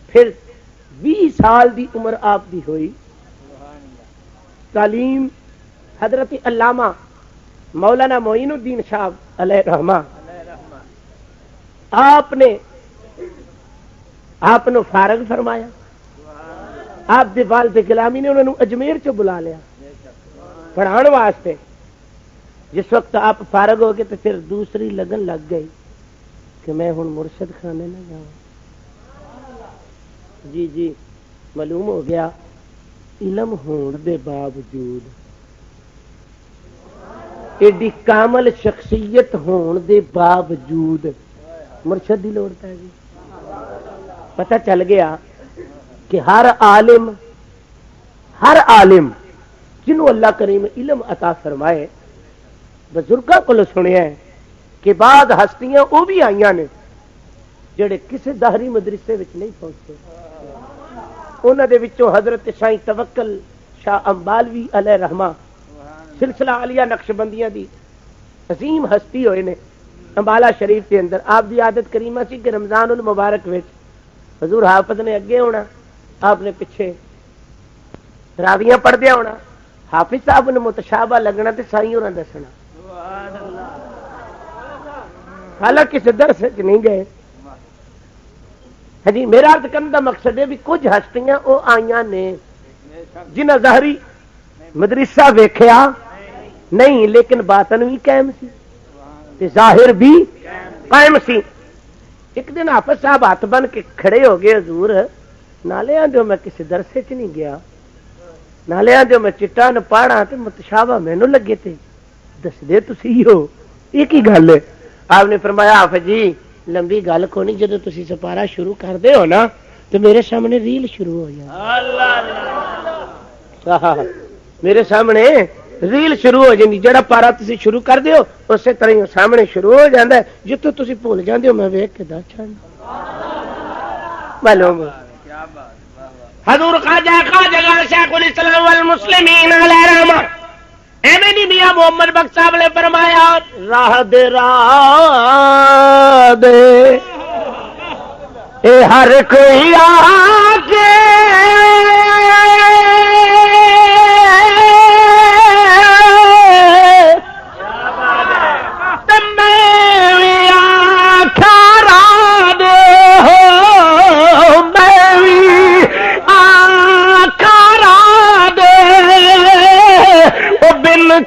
پھر 20 سال دی عمر آپ دی ہوئی تعلیم حضرت علامہ مولانا معین الدین صاحب علیہ رحمہ آپ نے فارغ فرمایا آپ دے والد گلامی نے انہوں نے اجمیر چ بلا لیا پڑھان واسطے جس وقت آپ فارغ ہو گئے تو پھر دوسری لگن لگ گئی کہ میں ہن مرشد خانے نہ جاؤں جی جی معلوم ہو گیا علم ہون دے باوجود ایڈی کامل شخصیت ہون دے باوجود مرشد دی لوڑ پہ گئی پتہ چل گیا کہ ہر عالم جنہوں اللہ کریم علم عطا فرمائے بزرگاں کو سنیا ہے کہ بعد ہستیاں وہ بھی آئیاں نے جڑے کسی ظاہری مدرسے وچ نہیں پہنچے انہاں دے وچوں حضرت سائیں توکل شاہ امبالوی علیہ رحمہ سلسلہ عالیہ نقشبندیاں دی عظیم ہستی ہوئے نے امبالہ شریف کے اندر آپ دی عادت کریمہ سی کہ رمضان المبارک وچ حضور حافظ نے اگے ہونا آپ نے پیچھے راویاں پڑھ دیا ہونا حافظ صاحب نے متشابہ لگنا تے سائیں ہونا دسنا حالانکہ کسی درس نہیں گئے ہاں جی میرا عرض کرنے کا مقصد ہے بھی کچھ ہستیاں وہ آئیاں نے جنہیں ظاہری مدرسہ ویکھیا نہیں لیکن باطن بھی قائم سی تے ظاہر بھی قائم سی ایک دن حافظ صاحب ہاتھ بن کے کھڑے ہو گئے حضور نالے آندھو میں کسی درسے چ نہیں گیا نالے آندھو میں چٹا نہ پاڑا تے متشابہ مینوں لگے تے دس دے تسی ہو یہ کی گل ہے آپ نے فرمایا حافظ جی لمبی گل کو نہیں جدو تسی سپارہ شروع کر دے ہو نا تو میرے سامنے ریل شروع ہو جائے میرے سامنے ریل شروع ہو جاندی جڑا پارا تسی شروع کر دیو اسی طرح ہی سامنے شروع ہو جاندا ہے جتوں تسی بھول جاندے ہو میں ویکھ کے دس چھڑ معلوم حضور خواجہ شیخ الاسلام والمسلمین علیہ رحمہ ایویں نہیں میاں محمد بخش صاحب نے فرمایا راہ دے اے ہر کوئی آگے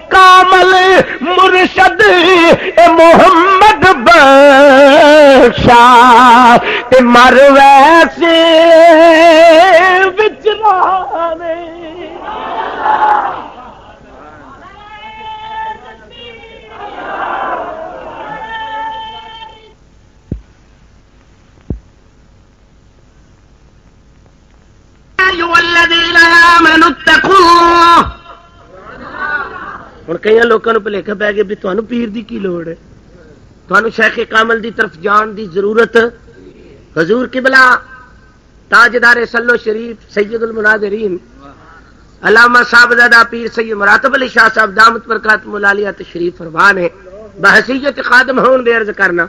کامل مرشد محمد بخشا تے مر ویسے وچرانے الذين ہوں کئی لوگوں کو بھلیکا پی گیا بھی تمہیں پیر دی کی لوڑ ہے، تمہیں شیخ کامل دی طرف جان دی ضرورت. حضور قبلہ تاجدار سلو شریف سید المناظرین علامہ صاحبزادہ پیر سید مراتب علی شاہ صاحب دامت برکاتہم العالیہ تشریف فرما نے بحیثیت خادم ہون دے عرض کرنا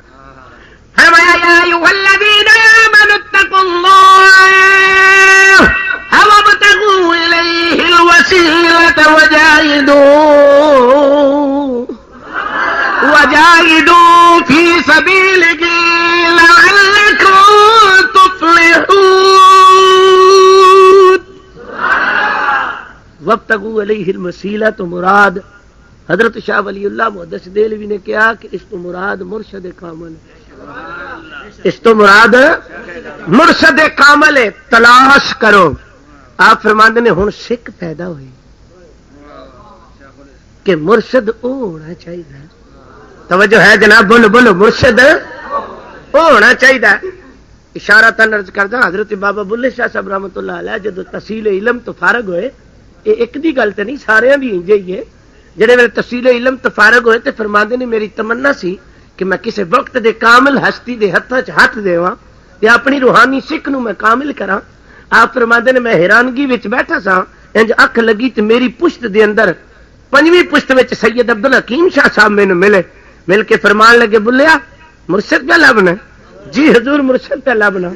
فرمایا یا ایھا الذین آمنوا اتقوا اللہ وابتغوا الیہ الوسیلۃ وجاہدوا فی سبیلہ لعلکم تفلحون. وابتغوا الیہ الوسیلہ تو مراد حضرت شاہ ولی اللہ محدث دہلوی نے کہا کہ اس تو مراد مرشد کامل ہے، اس تو مراد مرشد کامل ہے، تلاش کرو. آپ فرماندے نے ہن سکھ پیدا ہوئی کہ مرشد او ہونا چاہیے. توجہ ہے جناب، بولو بولو، مرشد او ہونا چاہیے. اشارہ تن عرض کردا حضرت بابا بلے شاہ صاحب رحمۃ اللہ علیہ جدو تحصیل علم تو فارغ ہوئے، یہ ایک دی گل تے نہیں، سارے دی انج ہی ہے. جڑے ویلے تحصیل علم تو فارغ ہوئے تے فرماندے نے میری تمنا سی کہ میں کسی وقت دے کامل ہستی دے ہتھاں چ ہاتھ دیواں تے اپنی روحانی سکھ نو میں کامل کراں. آپ فرماندے نے میں حیرانگی وچ بیٹھا سا، انج اکھ لگی تے میری پشت دے اندر پنجویں پشت وچ سید عبدالحکیم شاہ صاحب مینوں ملے. مل کے فرمان لگے بلیا مرشد پہ لبنا؟ جی حضور مرشد پہ لبنا.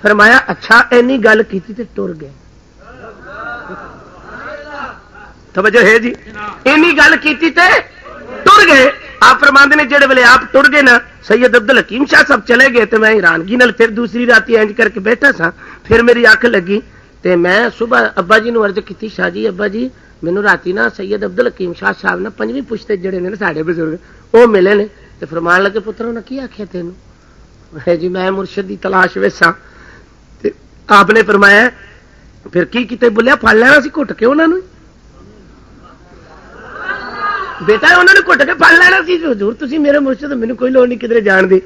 فرمایا اچھا اینی گل کیتی تے ٹر گئے. توجہ ہے جی، اینی گل کیتی تے ٹر گئے. آپ فرماندے نے جڑے ویلے آپ ٹر گئے نا سید عبدالحکیم شاہ صاحب چلے گئے تے میں حیرانگی نال پھر دوسری راتی انج کر کے بیٹھا سا. پھر میری اکھ لگی تے میں صبح ابا جی نو عرض کیتی شاہ جی ابا جی مینوں راتی نا سید عبدالحکیم شاہ صاحب نا پنجویں پشتے جڑے نے ساڈے بزرگ وہ ملے نے تے فرمان لگے پتر انہاں کی آکھیا تینوں؟ ہے جی میں مرشد دی تلاش وچ سا. تے آپ نے فرمایا پھر کی کیتے؟ بولیا پھڑ لینا سی گھٹ کے انہاں نوں. بیٹا انہوں نے گھٹ کے پڑ لینا سی. حضور تسی میرے مرشد، مینوں کوئی لوڑ نہیں کدھر جان دی.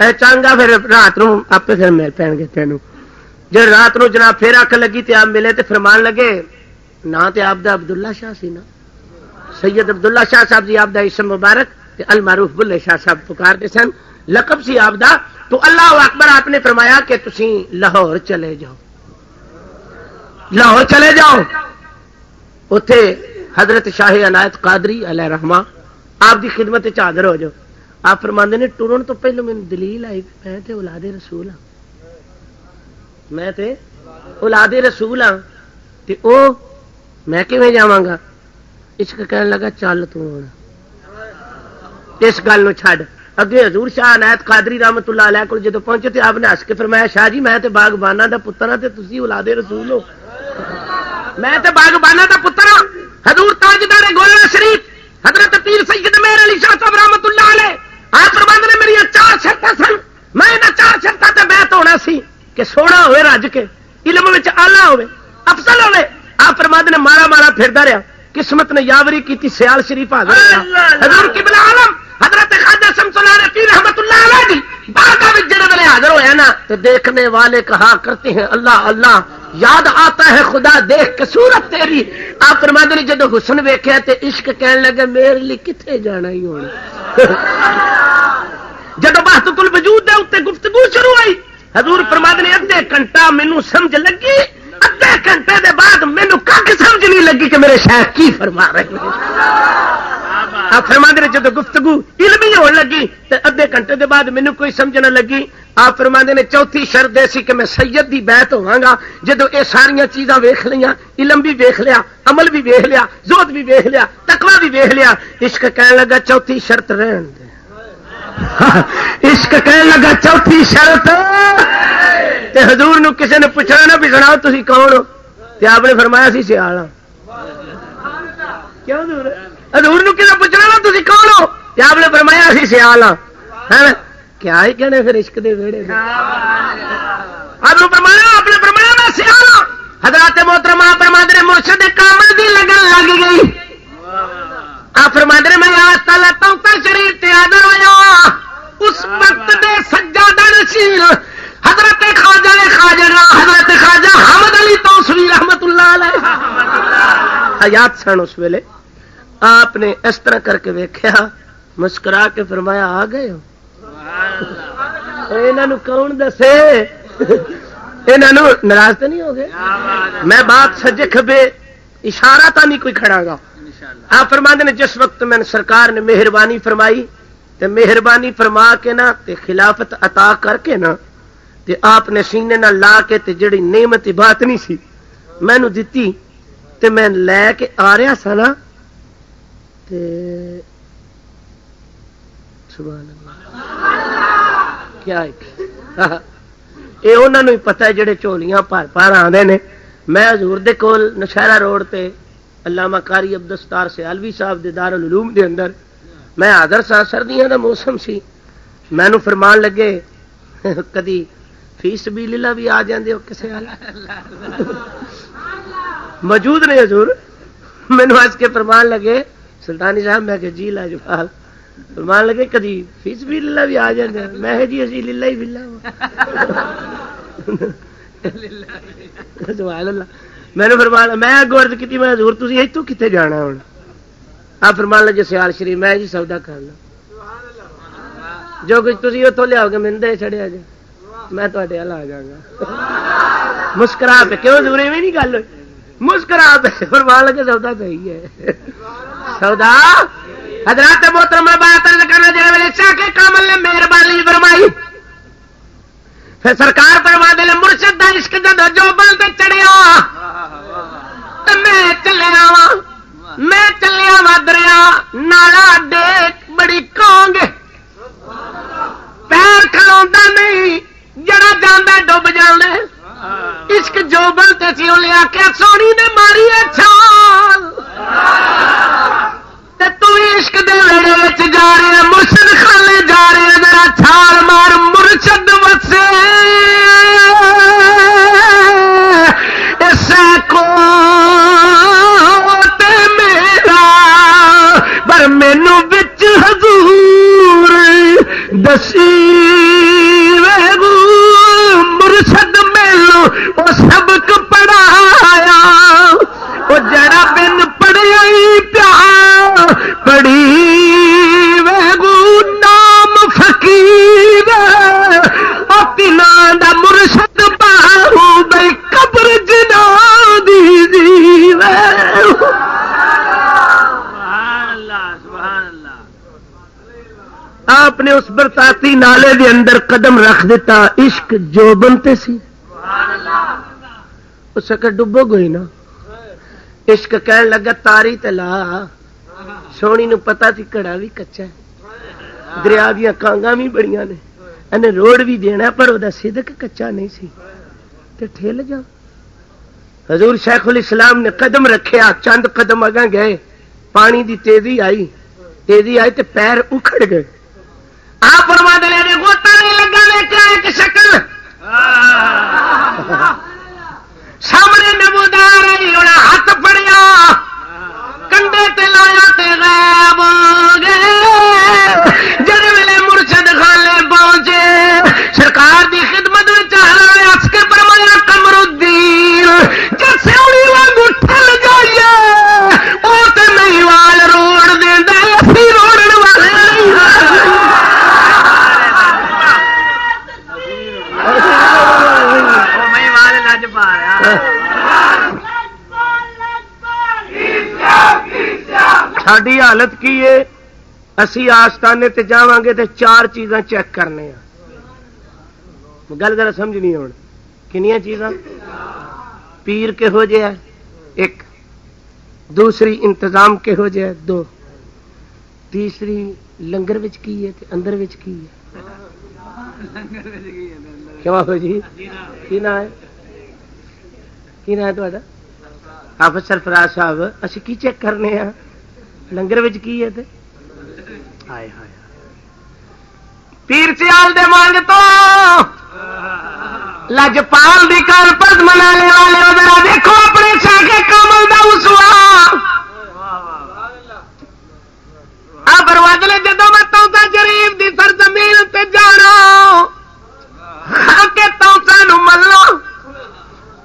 اے چانگا پھر رات نو آپ پھر مل پین گے تینوں. جب رات نو جناب پھر اکھ لگی تے آپ ملے تے فرمان لگے نا تے آپ دا عبداللہ شاہ سی نا، سید عبداللہ شاہ صاحب جی آپ دا اسم مبارک تے المعروف بلے شاہ صاحب پکار دے سن، لقب سی آپ دا. تو اللہ اکبر آپ نے فرمایا کہ تسی لاہور چلے جاؤ، لاہور چلے جاؤ. اوتھے حضرت شاہ عنایت قادری علیہ رحمہ آپ دی خدمت وچ حاضر ہو جاؤ. آپ فرماندے نے ٹرن تو پہلے مینوں دلیل آئی میں تے اولاد رسول ہاں، میں تے اولاد رسول ہاں تے او میں کیویں جاواں گا؟ عشق کہن لگا چل تو ہن اس گل نو چھڈ. اگے حضور شاہ عنایت قادری رحمت اللہ علیہ کول جدوں پہنچے تے آپ نے ہس کے فرمایا شاہ جی میں تے باغباناں دا پتر ہاں تے تسی اولاد رسول ہو. میں تے باغباناں دا پتر ہاں. حضور تاجدار گولڑا شریف حضرت پیر سید مہر علی شاہ صاحب رحمت اللہ علیہ آپ فرماندے نے میری 4 شرطاں سن، میں انہاں 4 شرطاں تے بیعت ہونا سی کہ سونا ہوئے رج کے، علم وچ اعلی ہوئے، افضل ہوئے. آپ فرماندے نے مارا مارا پھردا رہیا، قسمت نے یاوری کیتی سیال شریف حاضر ہوا. حضور قبلہ عالم حضرت خواجہ شمس الحق پیر رحمت اللہ علیہ دی بارگاہ وچ جڑے ویلے حاضر ہوئے نا تو دیکھنے والے کہا کرتے ہیں اللہ اللہ، یاد آتا ہے خدا دیکھ کے صورت تیری. آپ فرماندے نے جدو حسن ویکھیا تے عشق کہن لگے میرے لیے کتنے جانا ہی ہونا. جدو وحدت الوجود دے اوتے گفتگو شروع ہوئی حضور فرماندے نے ادھے گھنٹہ مینوں سمجھ لگی، ادھے گھنٹے دے بعد مینوں کھ سمجھ نہیں لگی کہ میرے شیخ کی فرما رہے ہیں. آپ فرماندے نے جدو گفتگو علمی ہون لگی تے ادھے گھنٹے دے بعد مینوں کوئی سمجھ نہ لگی. آپ فرماندے نے چوتھی شرط دے سی کہ میں سید دی بیعت ہوواں گا. جدو اے ساریاں چیزاں ویکھ لیاں، علم بھی ویکھ لیا، عمل بھی ویکھ لیا، زہد بھی ویکھ لیا، تقوی بھی ویکھ لیا، عشق کہنے لگا چوتھی شرط رہن دے. عشق کہنے لگا چوتھی شرط. تے حضور نو کسے نے پوچھنا نا بھی سناؤ تسی کون ہو تے آپ نے فرمایا سی سیال ہاں. کیوں حضور نو کسے پوچھنا نا تسی کون ہو تے آپ نے فرمایا سی سیال ہاں. کیا ہی کہنے پھر عشق دے ویڑے آپ نے فرمایا میں سیال ہوں. حضرات محترمہ فرماندے نے مرشد کامل دی لگن لگ گئی. آپ فرماندے نے میں آج تعالی توتا شریف تے حاضر ہویا. اس وقت دے سجادہ نشین حضرت خواجہ حضرت خواجہ حامد علی توسوی رحمت اللہ علیہ حیات سن. اس ویلے آپ نے اس طرح کر کے ویکھیا مسکرا کے فرمایا آ گئے ہو انہوں کون دسے انہوں ناراض تو نہیں ہو گئے میں بات سجے کھبے اشارہ تا نہیں کوئی کھڑا گا آپ فرماتے نے جس وقت میں سرکار نے مہربانی فرمائی تے مہربانی فرما کے نا تے خلافت عطا کر کے نا تے آپ نے سینے نہ لا کے تے جڑی نعمت بات نہیں سی مینو دتی تے میں لے کے آ رہا سا نا تے سبحان اللہ کیا یہ انہوں نے پتا ہے جڑے چولیاں پار پار آتے ہیں میں حضور دے کول نشہرہ روڈ تے علامہ قاری عبدالستار سیالوی صاحب دے دارالعلوم دے اندر میں حاضر سا سردیاں دا موسم سی مینو فرمان لگے کدی فی سبیل اللہ بھی آ جاندے ہو کسے حال موجود نے حضور مینو ہس کے فرمان لگے سلطانی صاحب میں کہ جی لاجوال فرمان لگے کدی فی سبیل اللہ بھی آ جاندے میں جی اسی للہ ہی باللہ سبحان اللہ میں نے فرمان میں گورد کی میں حضور تسی ایتھوں کتے جانا ہوں آپ فرمان لگے سیال شریف میں جی سودا کرنا جو کچھ تسی اتوں لیاؤ گے میں دے چھڑیا جی میں تواڈے ہل آ جاؤں گا مسکرا پہ کیوں حضور ایویں نہیں گل ہوئی مسکرا پہ فرمان لگے سودا صحیح ہے سودا حضرات محترم بات عرض کرنا جڑے ویلے شاہ کے کامل نے مہربانی فرمائی پھر سرکار فرما دے مرشد دا عشق جدو جو بل تے چڑھیا تے میں چلیا وا دریا نالا ڈیک بڑی کانگ پیر کھلوندا نہیں جڑا جاندا ڈب جاندے عشق جو بل تے سی لیا کے سونی نے ماری ہے چھال تے تو عشق دے ویڑے وچ جا رہے مرشد خانے جا رہے ذرا چھال مار مرشد وسے اسے کو تے میرا پر مینو وچ حضور دسی وے مرشد مینو او سبق پڑھایا او جڑا بن پڑھیا ہی پیا پڑھی وے نام فقیر او تینا دا مرشد باہو بے قبر جنا دی وے آپ نے اس برساتی نالے دے اندر قدم رکھ دیتا عشق جو بنتے سی اس کا ڈبو گئی نا عشق کہن لگا تاری تلا سونی نو پتا سی کڑا بھی کچا ہے دریا دیا کانگاں بھی بڑیاں نے انہیں روڈ بھی دینا پر وہ صدق کچا نہیں سی تے ٹھیل جا حضور شیخ الاسلام نے قدم رکھیا چند قدم اگاں گئے پانی دی تیزی آئی تے پیر اکھڑ گئے آپ فرما دے نے غوطہ نہیں لگا لے کے ایک شکل سامنے نمودار آئی انہیں ہاتھ پڑیا کنڈے تے لایا تے غائب ہو گئے جڑے ویلے مرشد خانے پہنچے سرکار دی خدمت میں چاہنا اس کے فرمایا قمر الدین جیسے اڑی وانگو ٹھل جائیے او تے نہیں وال روڑ دے دے اسی روڑن والے ساری حالت کی ہے اسی آستانے تے جاواں گے تے چار چیزاں چیک کرنے ہیں گل ذرا سمجھنی ہوں کنیاں چیزاں پیر کے ہو جائے ایک دوسری انتظام کے ہو جائے دو تیسری لنگر وچ کی ہے تے اندر وچ کی ہے کیا ہو جی کی نا ہے کی نا ہے تہاڈا حافظ سرفراز صاحب اسی کی چیک کرنے ہیں لنگر وچ کی ہے تے ہائے ہائے پیر سیال دے مانگ تو لجپال دی کانفرنس منانے والے ذرا دیکھو اپنے شاہ کامل دا اسوا آپ روادلے جدو میں توتا شریف دی سرزمین تے جانا کے توتا نو ملو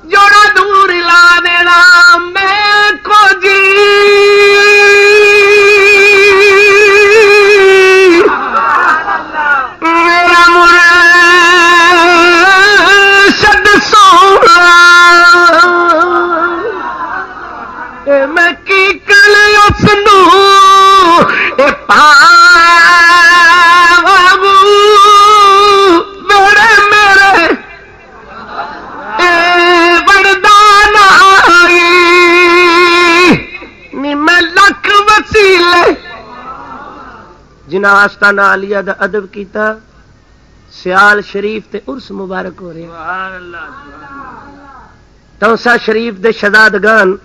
جوڑا دور لا دینا میں کو جی میں کی کل اس پاو میرے وردان آئی نی میں لکھ وسیلے جنہاں آستانہ عالیہ دا ادب کیتا سیال شریف تے عرس مبارک ہو رہے سبحان اللہ توسا شریف دے شہزادگان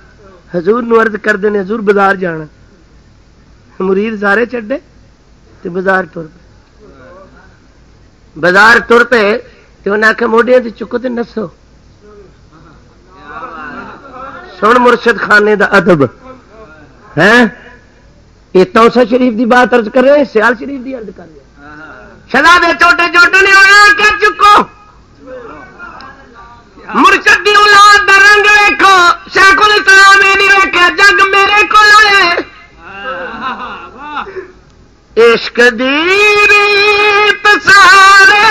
حضور نو عرض کردے نے حضور بازار جانا مرید سارے چڈے تے بازار ٹر پے بازار ٹر پے تے انہاں آکھیا موڈیاں تے چکو تے نسو سن مرشد خانے دا ادب ہے یہ توسا شریف دی بات عرض کر رہے ہیں سیال شریف دی عرض کر رہے ہیں شہزادے چھوٹے چھوٹے نے آیا کہ چکو مرشد دی اولاد دا رنگ ویکھو شیخ الاسلام نہیں ویکھیا جگ میرے کول آئے عشق دی ریت سارے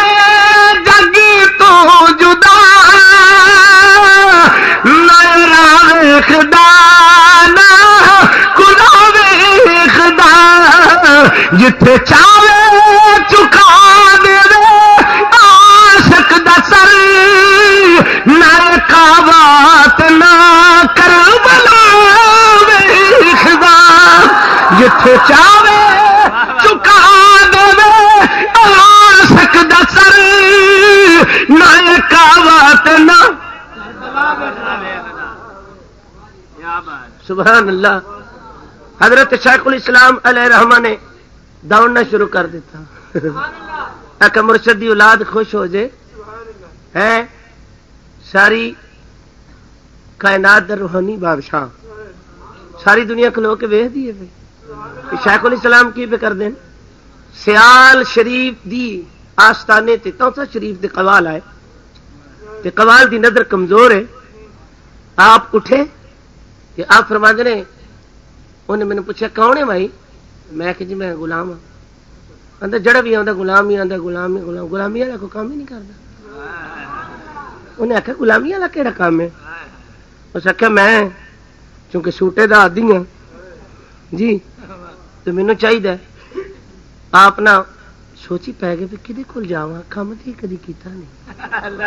جگ تو جدا نہ ویکھدا نہ کلا ویکھدا جتھے چاہے چکا دے عاشق دا سر نہ رکاوٹ نہ کربلا ویکھدا جتھے چاہے چکا دے عاشق دا سر نہ رکاوٹ نہ سبحان اللہ حضرت شیخ الاسلام علیہ رحمہ نے دوڑنا شروع کر دیتا کہ مرشد دی اولاد خوش ہو جائے ہے ساری کائنات دا روحانی بادشاہ ساری دنیا کھلو کے ویکھ دیے پہ شیخ الاسلام کی پہ کر دین سیال شریف دی آستانے تے توسا شریف دے قوال آئے تے قوال دی نظر کمزور ہے آپ اٹھے کہ آپ فرما دے انہیں میں نے پوچھا کون ہے بھائی میں کہ جی میں غلام ہوں اندر جڑا بھی آتا غلام ہی آتا غلام ہی غلام غلامی والا کوئی کام ہی نہیں کرتا انہیں آخیا غلامی والا کہڑا کام ہے اس آخیا میں چونکہ سوٹے دا آدھی ہوں جی تو مینوں چاہیے آپ نہ سوچی پی گئے بھی کدے کول جاواں کام تے کدی کیتا نہیں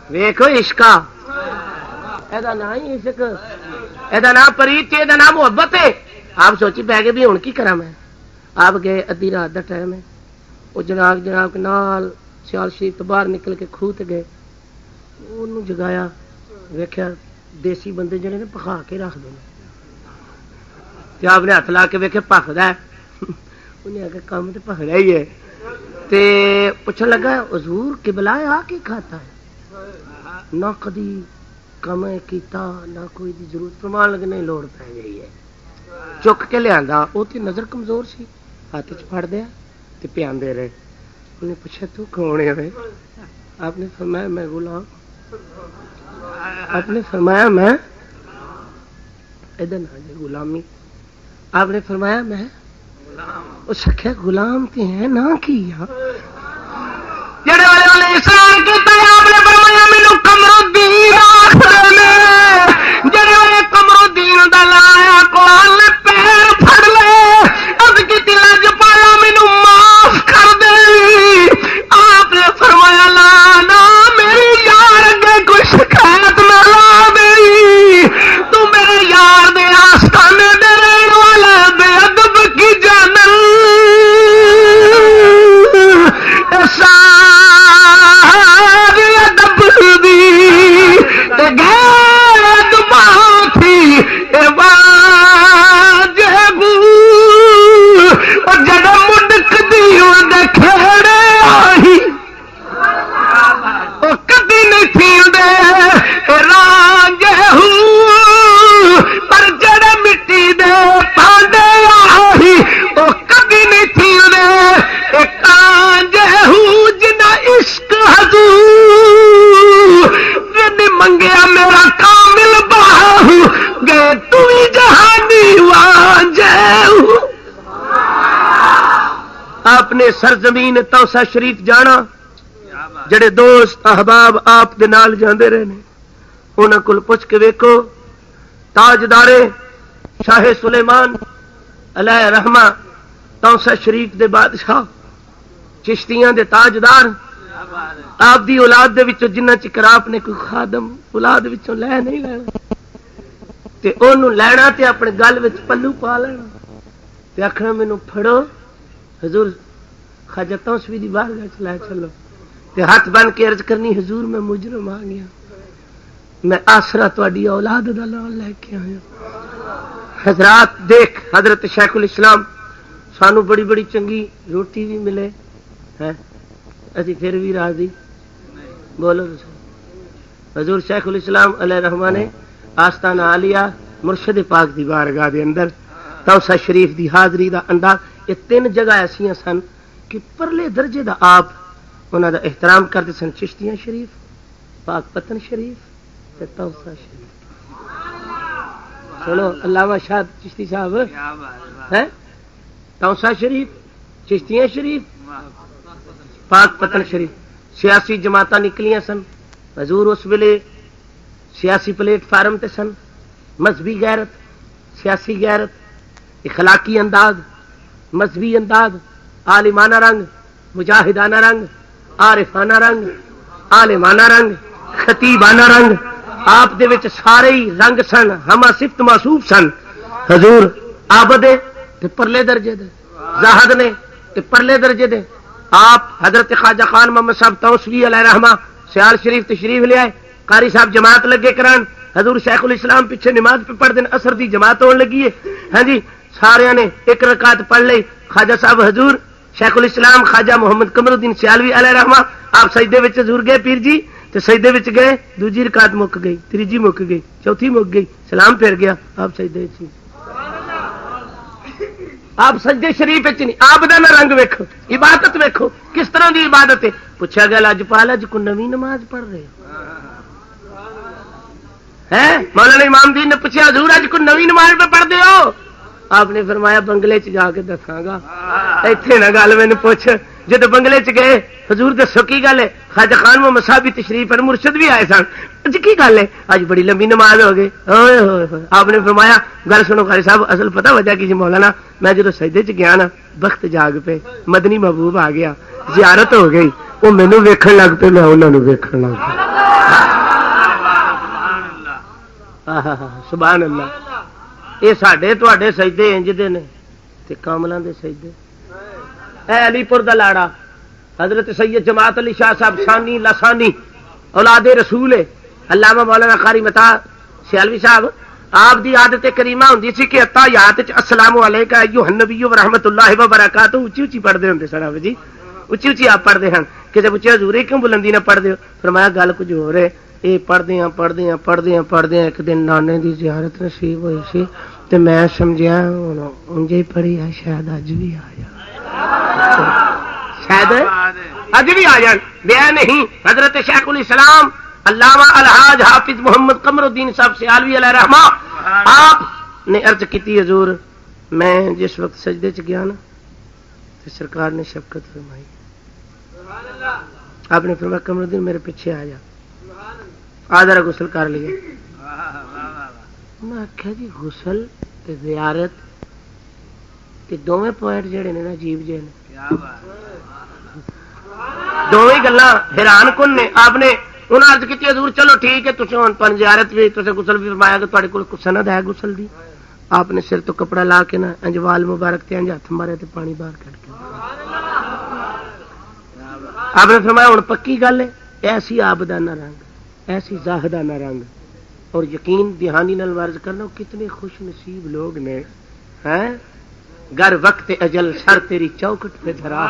ویکھو عشقا ایدا نام ہی عشق ایدا نام پریت ایدا نام محبت ہے آپ سوچی پی گئے بھی ہن کی کراں میں آپ گئے ادھی رات دا ٹائم ہے وہ جناب کے نال سیال شریف تو باہر نکل کے کھوہ تے گئے انہوں جگایا ویکھیا دیسی بندے جڑے نے پکا کے رکھ دے تے آپ نے ہاتھ لا کے ویکھے پکدا ہے انہیں آ کے کام تے پکڑا ہی ہے تے پوچھن لگا حضور قبلہ آ کے کھاتا ہے نہ کدی کم کیتا نہ کوئی دی ضرورت فرمان لگے نہیں لوڑ پی گئی ہے چک کے لیا وہ تے نظر کمزور سی ہاتھ چ پھڑ دیا تے پیاندے رہے انہیں پوچھا تو کون ہے بھائی آپ نے فرمایا میں غلام آپ نے فرمایا میں ادھر نہ غلامی آپ نے فرمایا میں اس آخیا غلام تے ہیں نہ کیا جڑے والے اسلام کیتا آپ نے فرمایا مینوں قمرالدین آکھدے نے جڑے والے قمرالدین دا لایا قرآن نے پیر پھڑ لے عرض کیتی لج پالا مینوں معاف کر دے آپ نے فرمایا لا نا میری یار اگے کوئی شکایت نہ لا دے تو میرے یار دے آستانے دے رہن والا بے ادب کی جانن ساری ادب دی غیر دماغی جڑا مڈک دی کھیڑے آئی وہ کدی نہیں تھی دے رانجے پر جڑے مٹی دے پاندے آئی وہ کدی نہیں تھی دے کانجے جنا عشق حضور نے منگیا میرا کامل باہو گئے تو ہی جہانی وانجے آپ نے سرزمین توسا شریف جانا جڑے دوست احباب آپ دے نال جاندے رہے نے انہاں کول پوچھ کے ویکھو تاجدار شاہ سلیمان علیہ رحمہ توسا شریف دے بادشاہ چشتیاں دے تاجدار آپ دی اولاد دے وچوں جنہ چکر آپ نے کوئی خادم اولاد وچوں لے نہیں لینا تے اونوں لینا تے اپنے گل وچ پلو پا لینا تے آکھنا مینوں پھڑو حضور خواجہ توسوی دی بارگاہ چ لے چلو تے ہاتھ بن کے عرض کرنی حضور میں مجرم آ گیا میں آسرا تہاڈی اولاد دا نام لے کے آیا حضرات دیکھ حضرت شیخ الاسلام سانو بڑی بڑی چنگی روٹی بھی ملے ہے اسی پھر بھی راضی بولو حضور شیخ الاسلام علیہ رحمہ نے آستانہ عالیہ مرشد پاک دی بارگاہ دے اندر توسا شریف دی حاضری دا انداز یہ 3 جگہ ایسیاں سن کہ پرلے درجے دا آپ انہاں دا احترام کرتے سن چشتیاں شریف پاک پتن شریف تے توسا شریف چلو علامہ شاہ چشتی صاحب ہیں توسا شریف چشتیاں شریف پاک پتن شریف سیاسی جماعتاں نکلیاں سن حضور اس ویلے سیاسی پلیٹ فارم تے سن مذہبی غیرت سیاسی غیرت اخلاقی انداز مذہبی انداز عالمانہ رنگ مجاہدانہ رنگ عارفانہ رنگ عالمانہ رنگ خطیبانہ رنگ آپ دے وچ سارے ہی رنگ سن ہما صفت موصوف سن حضور عابد تے پرلے درجے دے زاہد نے تے پرلے درجے دے آپ حضرت خواجہ خان محمد صاحب توسوی علیہ رحمہ سیال شریف تشریف لے آئے قاری صاحب جماعت لگے کران حضور شیخ الاسلام پیچھے نماز پہ پڑھ دین اثر دی جماعت ہون لگی ہے ہاں جی سارے نے 1 رکعت پڑھ لئی خواجہ صاحب حضور شیخ الاسلام خواجہ محمد قمر الدین سیالوی علیہ رحمہ آپ سجدے وچ حضور گئے پیر جی تے سجدے وچ گئے دوجی رکعت مک گئی تیجی مک گئی چوتھی مک گئی سلام پھر گیا آپ سجدے وچ آپ سجدے شریف وچ نہیں آپ دا نہ رنگ ویکھو عبادت ویکھو کس طرح دی عبادت ہے پوچھا گیا لاجپال اج کو نویں نماز پڑھ رہے ہیں مولانا امام دین نے پوچھا حضور اج کو نویں نماز پہ پڑھ دے ہو آپ نے فرمایا بنگلے چ جا کے دساں گا ایتھے نہ گل مینوں پوچھ جد بنگلے چ گئے حضور دسو کی گل ہے خواجہ خان محمد صاحب بھی تشریف پر مرشد بھی آئے سن اج کی گل ہے اج بڑی لمبی نماز ہو گئی اوئے ہوئے آپ نے فرمایا گل سنو قاری صاحب اصل پتہ وجہ کی جی مولانا میں جدو سجدے چ گیا نا بخت جاگ پہ مدنی محبوب آ گیا زیارت ہو گئی وہ مینوں ویکھن لگ پے میں انہاں نوں ویکھن لگ پیا سبحان اللہ یہ ساڈے تواڈے سجدے انج دے نے تے کاملاں دے سجدے اے علی پور دا لاڑا حضرت سید جماعت علی شاہ صاحب ثانی لسانی اولاد رسول علامہ مولانا قاری متا سیالوی صاحب آپ دی عادت کریمہ ہوندی سی کہ اتحیات وچ السلام علیکم ایھا النبی و رحمت اللہ وبرکاتہ اونچی اونچی پڑھدے ہوندے سن جی اونچی اونچی آپ پڑھدے ہیں کسے پوچھیا حضور کیوں بلندی نہ پڑھدے ہو فرمایا گل کچھ ہو رہے یہ پڑھدے ہیں ایک دن نانے دی زیارت نصیب ہوئی سی تے میں سمجھیا انجے ہی پڑھی ہے شاید اج بھی آ جائے شاید اج بھی آ جائے بیا نہیں حضرت شیخ الاسلام علامہ الحاج حافظ محمد قمر الدین صاحب سیالوی علیہ رحمہ آپ نے عرض کی حضور میں جس وقت سجدے چ گیا نا تو سرکار نے شفقت فرمائی آپ نے فرمایا قمر الدین میرے پیچھے آ جا ذرا غسل کر لیا میں آخیا جی غسل تے زیارت تے دونوں پوائنٹ جڑے نے نا عجیب جے نے دونوں گلاں حیران کن نے آپ نے انہاں عرض کی حضور چلو ٹھیک ہے تساں پن زیارت بھی تساں غسل بھی فرمایا کہ تہاڈے کول سند ہے غسل دی آپ نے سر تو کپڑا لا کے نا انجوال مبارک تے انج ہاتھ مارے تے پانی باہر کڈ کے آپ نے فرمایا ہن پکی گل ہے ایسی آبدانہ رنگ ایسی زاہدانہ رنگ اور یقین دہانی نال عرض کرنا کتنے خوش نصیب لوگ نے ہیں گر وقت اجل سر تیری چوکٹ پہ دھرا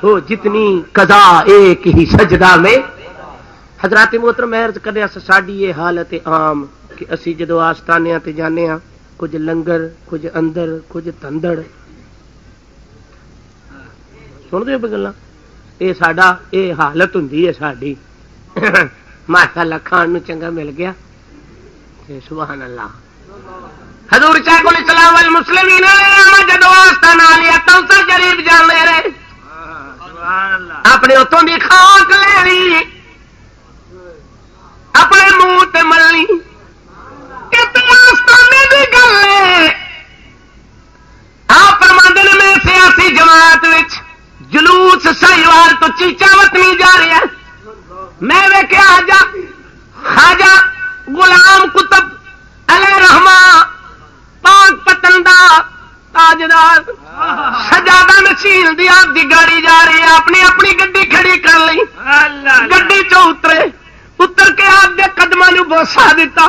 ہو جتنی قضا ایک ہی سجدہ میں حضرات محترم عرض کرنے ساڈی یہ حالت عام کہ اسی جدو آستانیاں تے جانے ہاں کچھ لنگر کچھ اندر کچھ تندڑ سن دے گلاں یہ ساڈا یہ حالت ہوندی ہے ساڈی ماشاء اللہ کھان نو چنگا مل گیا سبحان اللہ حضور شیخ الاسلام والمسلمین جدو آستانہ علی کوثر شریف جان لے رہے اپنے اتوں دی خاک لینی اپنے منہ تے ملنی اتنا سائیوال تو چیچا وطنی جا رہا ہے. میں ویکھیا آجا خواجہ غلام قطب علیہ رحمہ پاک پتن دا تاجدار سجادہ نشیل دی آپ دی گاڑی جا رہی ہے. اپنی گڈی کھڑی کر لی, گڈی چو اتر کے آپ دے قدماں نو بوسا دیتا.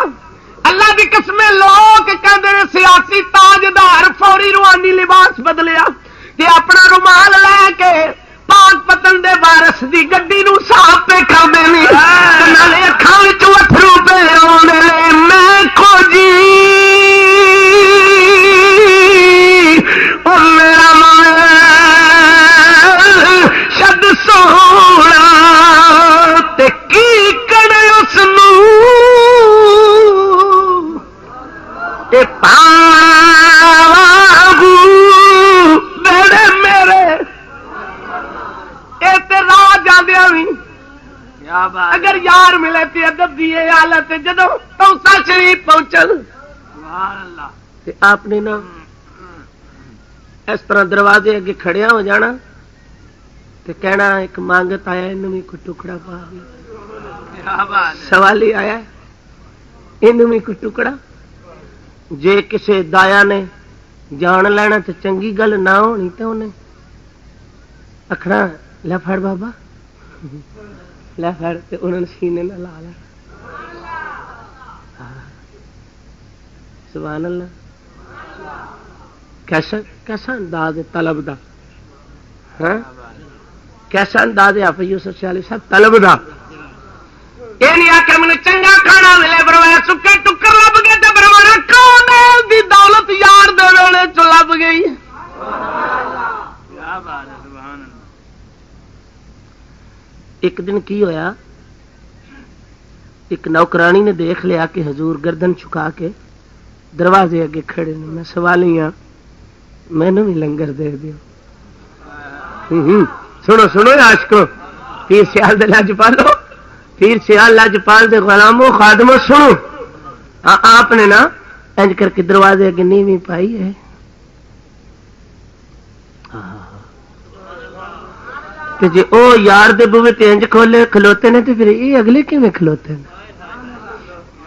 اللہ دی قسم لوگ کہندے سیاسی تاجدار فوری روحانی لباس بدلیا تے اپنا رومال لے کے پاک پتن دے وارث دی گڈی نو صاف پہ کر دینی, نالے اکھاں وچ اتھرو پہ آوندے نے. میں کھو جی او میرا من شد سونا تے کی کڑے اس نو اے پاو بیڑے میرے اے تے راہ جاندیاں وی اگر یار ملے تے ادب دی حالت جدوں توسا شریف پہنچل تے آپ نے نا اس طرح دروازے اگے کھڑیا ہو جانا تے کہنا ایک مانگت آیا انہوں میں کوئی ٹکڑا پا گیا. سوالی آیا انہوں میں کوئی ٹکڑا. جے کسے دایا نے جان لینا تو چنگی گل نہ ہونی تو انہیں آخنا لے پھڑ بابا لے پھڑ, تے انہوں نے سینے نہ لا لینا. سبحان اللہ. کیسا انداز ہے طلب دا, ہاں کیسا انداز ہے آپ یوسف علی صاحب طلب دا. یہ نہیں آ کے مجھے چنگا کھانا ملے بروایا سکے ٹکر لب گئے تو بروانا کون دی دولت یار دے چ لب گئی. ایک دن کی ہویا, ایک نوکرانی نے دیکھ لیا کہ حضور گردن چکا کے دروازے اگے کھڑے نے. میں سوالی ہاں مینوں بھی لنگر دے دیو. سنو سنو عاشقو, پیر سیال دے لاجپالو, پیر سیال لاجپال دے غلامو خادمو سنو. آپ نے نا انج کر کے دروازے اگے نیوی پائی ہے. تے جے او یار دے بوے تے انج کھولے کھلوتے نے تے پھر یہ اگلے کیویں کھلوتے ہیں؟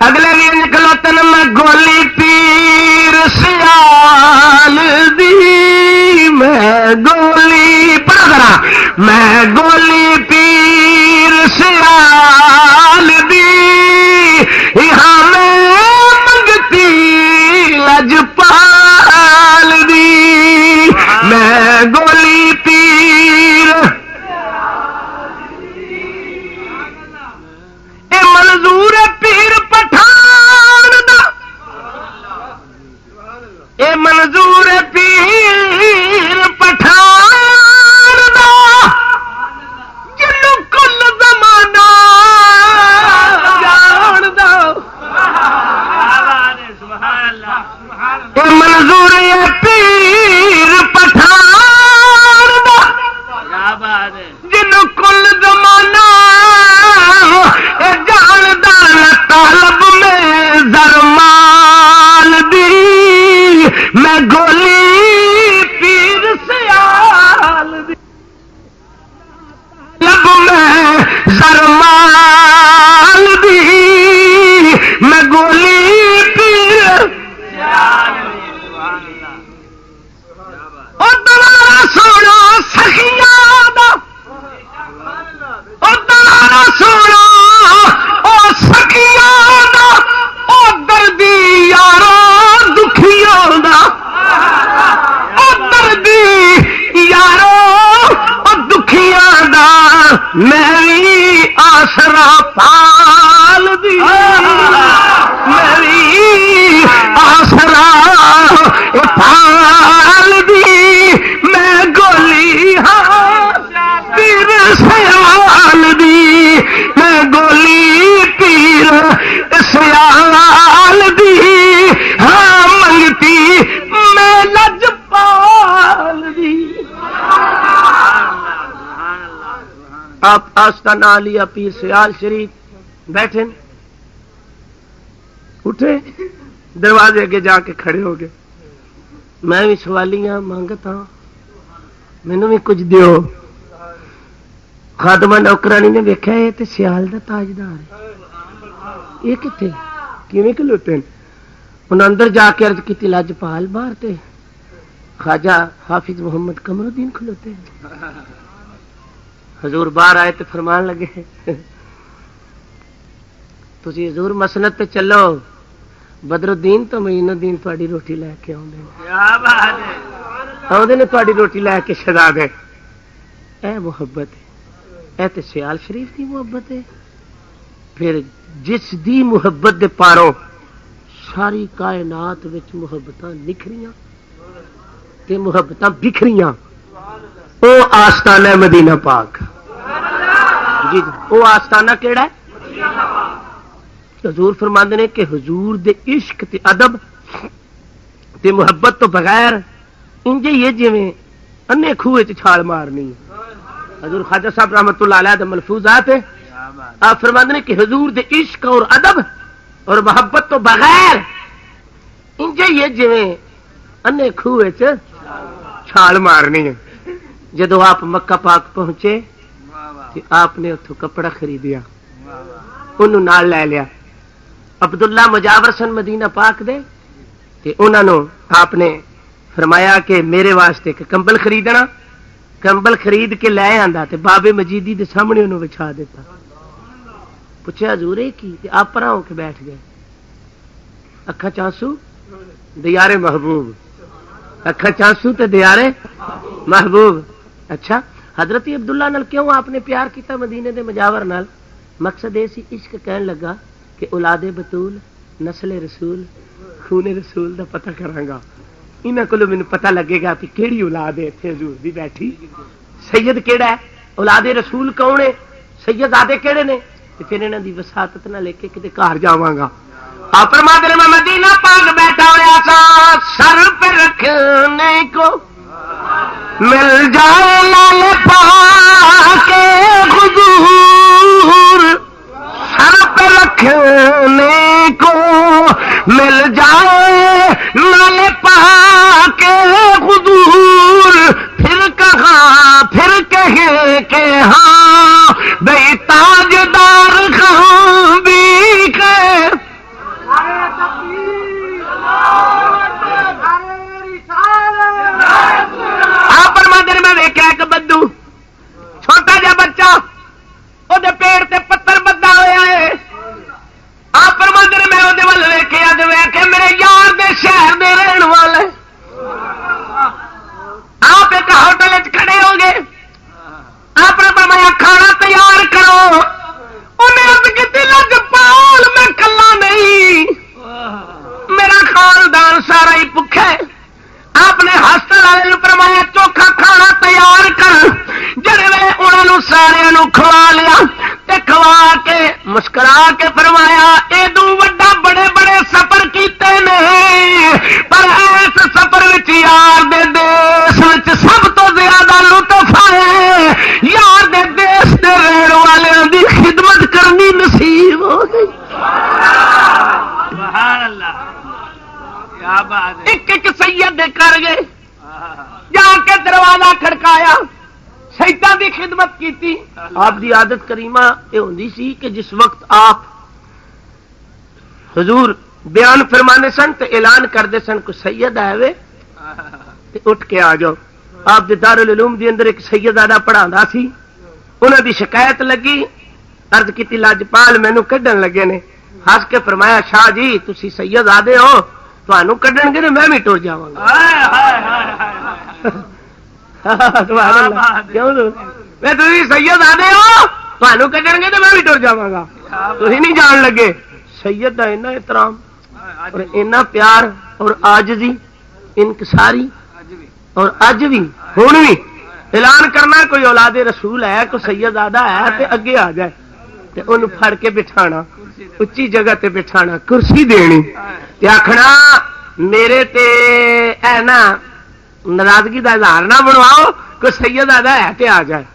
اگلے بھی انج کھلوتے نے. میں گولی پیر سیال دی, میں گولی پڑھا کرا, میں گولی پیر سیال دی, یہاں میں منگتی لجپال دی. میں گولی پیر اے منظور پیر پٹھان دا, اے منظور پیر پٹھان دا, جنوں کل زمانہ جان دا. اے منظور پیر پٹھان دا, جنوں کل زمانہ جان دا. طالب میں زرمال دی, میں گولی پیر سیال دی. لب میں زرمال دی, میں گولی پیر اور دوبارہ سونا سخیاں دا, اور دوبارہ سونا او سخیاں دا, او دردی یارو دکھیاں دا, او دردی یارو او دکھیاں دا. میری آسرا پال دی, میری آسرا پال دی. میں گولی ہاں پیر سیال دی, میں گولی پیر سیال دی, ہاں منگتی میں لجپال دی. آپ آستانہ لیا پیر سیال شریف بیٹھے, اٹھے دروازے اگے جا کے کھڑے ہو گئے. میں بھی سوالیاں مانگتا, مینوں بھی کچھ دیو. خادمہ نوکرانی نے ویکھیا یہ تے سیال دا تاجدار ہے، یہ کتنے کیویں کھلوتے ہیں؟ انہوں اندر جا کے عرض کی لاجپال باہر تے خواجہ حافظ محمد قمر الدین کھلوتے ہیں۔ حضور باہر آئے تو فرمان لگے تسی حضور مسند تے چلو، بدر الدین تو معین الدین تہاڈی روٹی لے کے آوندے نے تہاڈی روٹی لے کے شہزادے۔ اے محبت ہے، اے تے سیال شریف دی محبت ہے۔ پھر جس دی محبت دے پاروں ساری کائنات وچ محبتاں نکھریاں تے محبتاں بکھریاں، او آستانہ مدینہ پاک۔ جی او آستانہ کیڑا ہے؟ حضور فرماندے نے کہ حضور دے عشق تے ادب تے محبت تو بغیر انجے یہ جویں انے کھوے چ چھال مارنی ہے۔ حضور خواجہ صاحب رحمۃ اللہ علیہ دے ملفوظات ہے، آپ فرماندے نے کہ حضور دے عشق اور ادب اور محبت تو بغیر انجے یہ جویں انے کھوے چ چھال مارنی ہے۔ جدو آپ مکہ پاک پہنچے تو آپ نے اتوں کپڑا خریدیا، انہوں نال لے لیا۔ عبداللہ مجاور سن مدینہ پاک دے تے انہوں نے آپ نے فرمایا کہ میرے واسطے کہ کمبل خریدنا، کمبل خرید کے لے آندا تے بابے مجیدی دے سامنے انہوں بچھا دیتا۔ پوچھا حضور کی تے آپ پرا ہو کے بیٹھ گئے۔ اکھا چانسو دیارے محبوب، اکھا چانسو تے دیارے محبوب۔ اچھا حضرت عبداللہ نال کیوں آپ نے پیار کیتا مدینے دے مجاور نال؟ مقصد یہ سی عشق کہن لگا کہ اولاد بطول نسل رسول خون رسول دا پتہ کراں گا، انہاں کولوں مینوں پتہ لگے گا کہ کیڑی اولاد ہے اتنے حضور دی بیٹھی، سید کیڑا ہے، اولاد رسول کون ہے، سیدزادے کیڑے نے، تے پھر انہاں دی وساطت نہ لے کے کتے گھر جاواں گا۔ آپ فرماتے ہیں میں مدینہ پاک بیٹھا ہوا تھا، سر پہ رکھنے کو مل جائے لال پاک حضور، سر پہ رکھنے کو مل جائے لال پاک حضور، پھر کہاں پھر کہیں کہ ہاں بے تاجدار خاں بھی کہ میں ویکھیا ایک بدو چھوٹا جا بچہ وہ پیڑ تے پتھر بدا ہوا ہے۔ آپ فرماندے نے میں وہ ویکھیا تے ویکھے میرے یار دے شہر دے رہن والے، آپ ایک ہوٹل کھڑے ہو گے، آپ نے فرمایا کھانا تیار کرو، انہیں عرض کی لجپال میں کلا نہیں، میرا خاندان سارا ہی بھکھا ہے۔ آپ نے ہاسٹل والے فرمایا چوکھا کھانا تیار کر، جڑے ویلے انہوں سارے کھوا لیا تے کھوا کے مسکرا کے فرمایا ایدو وڈا بڑے بڑے سفر کیتے نے، پر اس سفر وچ یار دے دیس وچ سب تو زیادہ لطف آئے یار دے دیس دے رہن والوں دی خدمت کرنی نصیب ہو گئی۔ سبحان اللہ، کیا بات ہے۔ ایک ایک سید دے کر گئے، جا کے دروازہ کھڑکایا، شہیداں دی خدمت کیتی۔ آپ دی عادت کریمہ یہ ہوندی سی کہ جس وقت آپ حضور بیان فرمانے سن تے اعلان کردے سن کو سید آئے وے تے اٹھ کے آ جاؤ۔ آپ دے دارالعلوم دی اندر ایک سیدزادہ پڑھاندا سی، انہاں دی شکایت لگی، عرض کیتی لاجپال مینوں کڈن لگے نے، ہس کے فرمایا شاہ جی تسی سیدزادے ہو، تمہوں کڈن گے میں بھی ٹر جا گا۔ سید آدھے ہو تمہوں کڈن گے تو میں بھی ٹر جا گا، تھی نہیں جان لگے۔ سید کا اینا احترام اور اینا پیار اور عاجزی انکساری، اور اج بھی ہوں بھی اعلان کرنا کوئی اولاد رسول ہے، کوئی سید آدھا ہے تے اگے آ جائے تے انہوں پھڑ کے بٹھانا، اچھی جگہ تے بٹھانا، کرسی دینی تے آکھنا میرے تے اے نا ناراضگی دا اظہار نہ بنواؤ، کوئی سید آدھا ہے تے آ جائے۔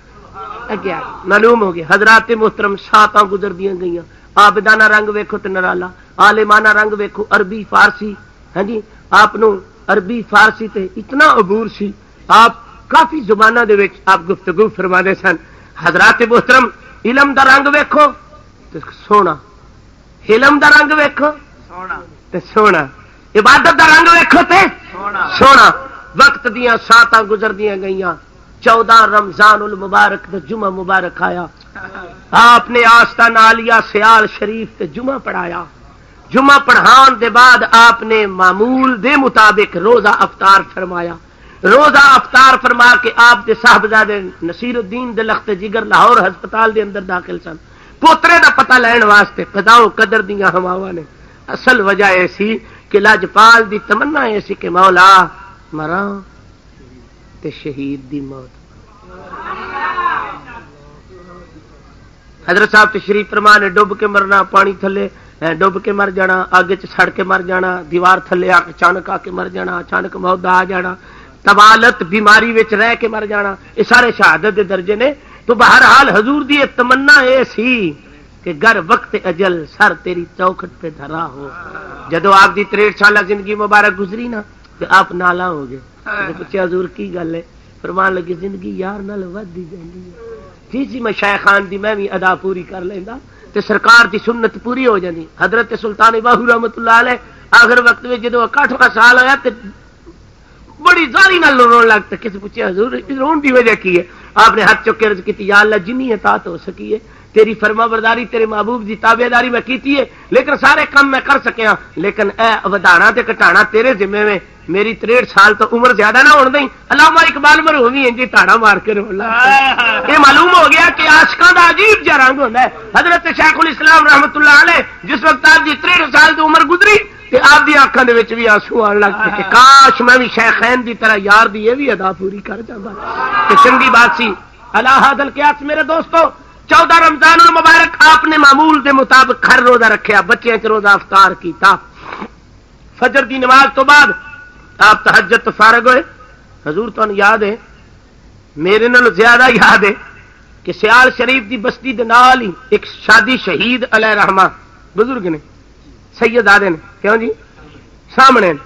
کیا معلوم ہو گیا حضرات محترم، ساتاں گزر دیاں گئیاں، عابدانہ رنگ ویکھو تے نرالا، عالمانہ رنگ ویکھو، عربی فارسی، ہاں جی آپ نو عربی فارسی تے اتنا عبور سی، آپ کافی زباناں دے وچ آپ گفتگو فرما دے سن۔ حضرات محترم علم دا رنگ ویکھو تے سونا، علم دا رنگ ویکھو سونا تے سونا، عبادت دا رنگ ویکھو تے سونا۔ وقت دیاں ساتاں گزردیاں گئیاں، 14 رمضان المبارک تے جمعہ مبارک آیا، آپ نے آستہ نالیا سیال شریف تے جمعہ پڑھایا۔ جمعہ پڑھان دے بعد آپ نے معمول دے مطابق روزہ افطار فرمایا۔ روزہ افطار فرما کے آپ دے صاحبزادے نصیر الدین دے لخت جگر لاہور ہسپتال دے اندر داخل سن۔ پوترے دا پتہ لین واسطے قضاء قدر دیاں ہواواں نے، اصل وجہ اے سی کہ لاجپال دی تمنا اے سی کہ مولا مراں تے شہید دی موت۔ حضرت صاحب تشریف فرما نے ڈب کے مرنا، پانی تھلے ڈب کے مر جانا، اگ چ سڑ کے مر جانا، دیوار تھلے اچانک آ کے مر جانا، اچانک موت آ جانا، طوالت بیماری وچ رہ کے مر جانا، یہ سارے شہادت دے درجے نے۔ تو بہرحال حضور دی تمنا اے سی کہ گر وقت اجل سر تیری چوکھٹ پہ دھرا ہو۔ جدو آپ دی 63 سالہ زندگی مبارک گزری نا تو آپ نالا ہو گئے۔ پوچھا حضور کی گل ہے؟ فرمان لگے زندگی یار نال ودی جاندی ہے، جی میں شیخان دی میں بھی ادا پوری کر لیندا تے سرکار دی سنت پوری ہو جاندی۔ حضرت سلطان باہو رحمت اللہ علیہ آخر وقت میں جدو 61واں سال ہویا تے بڑی زاری نال رون لگ تے کسی پوچھا حضور رون دی وجہ کی ہے؟ آپ نے ہاتھ چک کے عرض کی یا اللہ جنی اطاعت ہو سکی ہے تیری فرما برداری تیرے محبوب دی تابعداری میں کیتی ہے، لیکن سارے کام میں کر سکیا، لیکن اے ودانا تے کٹانا تیرے ذمے میں۔ میری 63 سال تو عمر زیادہ نہ ہونے دیں۔ علامہ اقبال مرحومی انجی تاڑا مار کے رون لگ یہ معلوم ہو گیا کہ عاشقاں دا عجیب جا رنگ ہوندا ہے۔ حضرت شیخ الاسلام رحمت اللہ علیہ جس وقت آپ دی 63 سال دی عمر گزری تے آپ دی آنکھاں دے وچ بھی آنسو آن لگ پے کہ کاش میں بھی شیخین دی طرح یار دی یہ بھی ادا پوری کر جاندا تے چنگی بات سی۔ اللہ حاضل قیاس میرے دوستو، 14 رمضان المبارک آپ نے معمول دے مطابق ہر روزہ رکھیا، بچیاں چ روزہ افطار کیتا۔ فجر دی نماز تو بعد آپ تہجد تو فارغ ہوئے۔ حضور تو یاد ہے، میرے نال زیادہ یاد ہے کہ سیال شریف دی بستی دے نال ہی ایک شادی شہید علیہ رحمہ بزرگ نے، سید آدھے نے، کیوں جی سامنے نے۔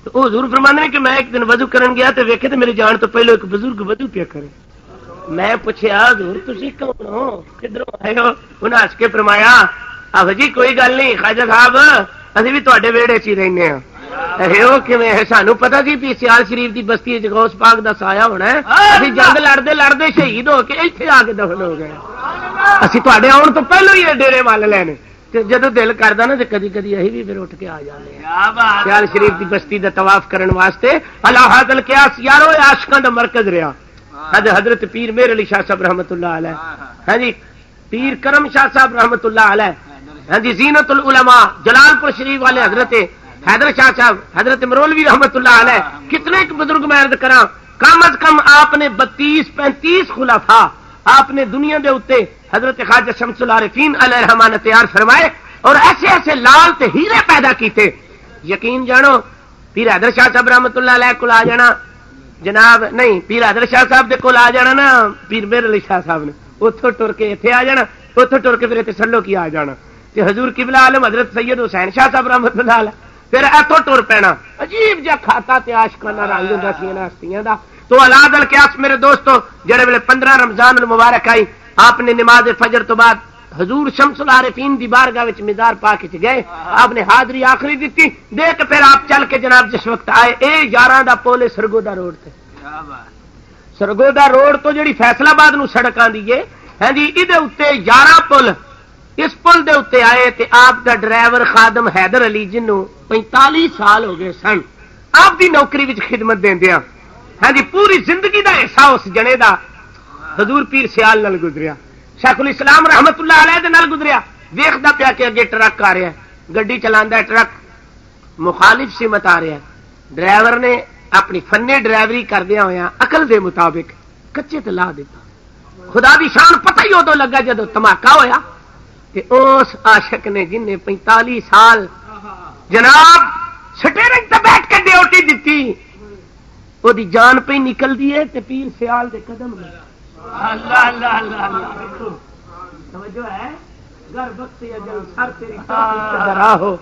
تو وہ حضور فرماندے نے کہ میں ایک دن وضو کرن گیا تو ویکھے تو میری جان تو پہلو ایک بزرگ وضو پیا کرے۔ میں پوچھیا حضور تسی کون ہو، کدھروں آئے ہو؟ انہاں ہس کے فرمایا آہو جی کوئی گل نہیں خواجہ صاحب اسی بھی تواڈے ویڑے چ ہی رہنے ہاں۔ سانو پتا سی بھی سیال شریف دی بستی غوث پاک دا سایہ ہونا ہے، اسی جنگ لڑتے لڑتے شہید ہو کے اتنے آ کے دفن ہو گئے، اسی تواڈے آن تو پہلو ہی ڈیرے مل لینے۔ جدو دل کردا نا تو کدی کدی اہی بھی پھر اٹھ کے آ جانے سیال شریف دی بستی دا طواف کرن واسطے۔ اللہ حاضل قیاس یارو عاشقاں دا مرکز رہا۔ حضرت پیر میر علی شاہ صاحب رحمت اللہ علیہ، ہاں جی پیر کرم شاہ صاحب رحمت اللہ علیہ، ہاں جی زینت العلماء جلال پور شریف والے حضرت حیدر شاہ صاحب، حضرت مرولوی رحمت اللہ علیہ، کتنے ایک بزرگ میں عرض کراں، کم از کم آپ نے 32-35 خلفاء آپ نے دنیا دے اتے حضرت خواجہ شمس العارفین علیہ رحمہ نے تیار فرمائے اور ایسے ایسے لال تے ہیرے پیدا کیتے۔ یقین جانو پیر حیدر شاہ صاحب رحمت اللہ علیہ کو آ جانا جناب، نہیں پیر حیدر شاہ صاحب دے کول آ جانا نا پیر میر علی شاہ صاحب نے، اتوں ٹر کے اتنے آ جانا، اتوں ٹر کے پھر اتنے سلو کی آ جانا تے حضور قبلہ عالم حضرت سید حسین شاہ صاحب رحمت اللہ علیہ پھر اتوں ٹر پینا۔ عجیب جا کھاتا تے عاشقانہ رنگ ہوندا سی انہاں ہستیاں دا۔ تو اللہ دل قیاس میرے دوستو جڑے ویلے 15 رمضان المبارک آئی آپ نے نماز فجر تو بعد حضور شمس العارفین دی بارگاہ وچ مزار پاک وچ گئے، آپ نے حاضری آخری دیتی، دیکھ پھر آپ چل کے جناب جس وقت آئے اے 11 دا پول سرگودا روڈ تے، سرگودا روڈ تو جڑی فیصل آباد نو سڑک آندی ہے ہاں جی ادھے اوتے 11 پل، اس پل دے اوتے آئے تے آپ دا ڈرائیور خادم حیدر علی جنوں 45 سال ہو گئے سن آپ دی نوکری وچ خدمت دیندیاں، ہاں جی پوری زندگی دا حصہ اس جنے دا حضور پیر سیال نال گزریا، شیخ الاسلام رحمت اللہ علیہ دے نال گزریا۔ ویکھدا پیا کہ اگے ٹرک آ رہا ہے، گڈی چلاندا ہے ٹرک مخالف سمت آ رہا ہے، ڈرائیور نے اپنی فنے ڈرائیوری کردیا ہویا عقل دے مطابق کچے تے لا دیتا۔ خدا دی شان پتہ ہی ادو لگا جدو دھماکہ ہویا کہ اس عاشق نے جن نے 45 سال جناب سٹیرنگ تے بیٹھ کے ڈیوٹی دیتی وہ دی جان پہ نکل دی ہے تے پیر سیال دے قدم میں اللہ اللہ اللہ اللہ توجہ ہے گر وقت اجل سر تیری درا ہو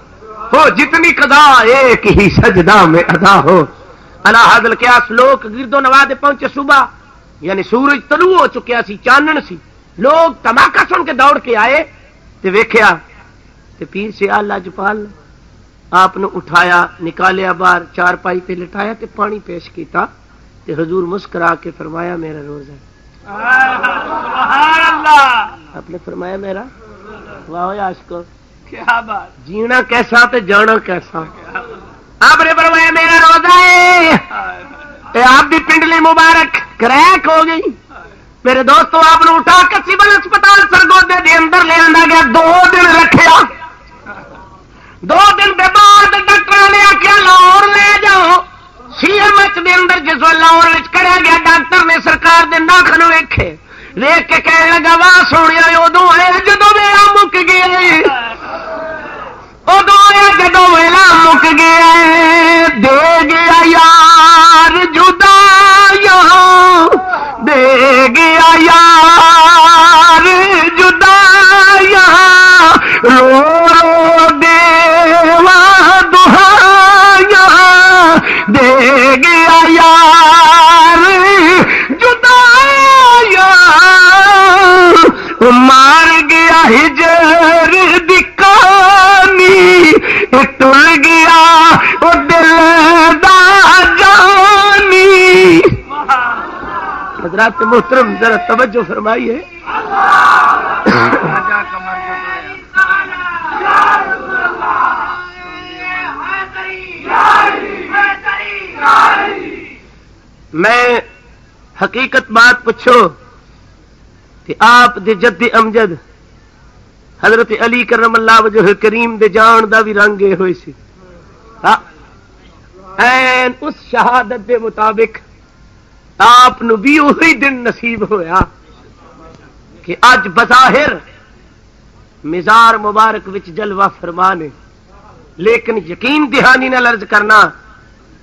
جتنی قضا ایک ہی سجدہ میں ادا ہو۔ اللہ حاضل قیاس لوگ گرد و نواز پہنچے صبح یعنی سورج طلوع ہو چکیا سی، چانن سی، لوگ دھماکہ سن کے دوڑ کے آئے تے ویکھیا تے پیر سیال لاجپال آپ نے اٹھایا، نکالیا باہر، چارپائی پہ لٹایا تے پانی پیش کیتا تے حضور مسکرا کے فرمایا میرا روزہ ہے۔ سبحان اللہ، آپ نے فرمایا میرا، واہ عاشقو کیا بات، جینا کیسا تے جانا کیسا۔ آپ نے فرمایا میرا روزہ ہے، تے آپ دی پنڈلی مبارک کریک ہو گئی۔ میرے دوستو آپ نے اٹھا کے سول ہسپتال سرگودے دے اندر لے آندا گیا، 2 دن رکھیا۔ 2 دن کے بعد ڈاکٹر نے آخیا لاہور لے جاؤ۔ CMH دے اندر جس ویل لاہور وچ کریا گیا، ڈاکٹر نے سرکار دے ناخن ویکھے، ویکھ کے کہنے لگا واہ سونیا ادو ہے جدو ویلا مک گیا، ادو ہے جدو ویلا مک گیا، دے گیا یار جدا یہاں، دے گیا یار جدا یہاں، رو رو دیوا دہا دے گیا یار جدا یار، مار گیا ہجر دی کہانی، ٹر گیا وہ دل دا جانی۔ حضرات محترم ذرا توجہ فرمائیے، میں حقیقت بات پوچھو کہ آپ دے جد امجد حضرت علی کرم اللہ وجہ کریم دے جان دا بھی رنگ ہوئی سی، این اس شہادت دے مطابق آپ نو بھی وہی دن نصیب ہویا کہ اج بظاہر مزار مبارک وچ جلوہ فرمانے، لیکن یقین دہانی نال عرض کرنا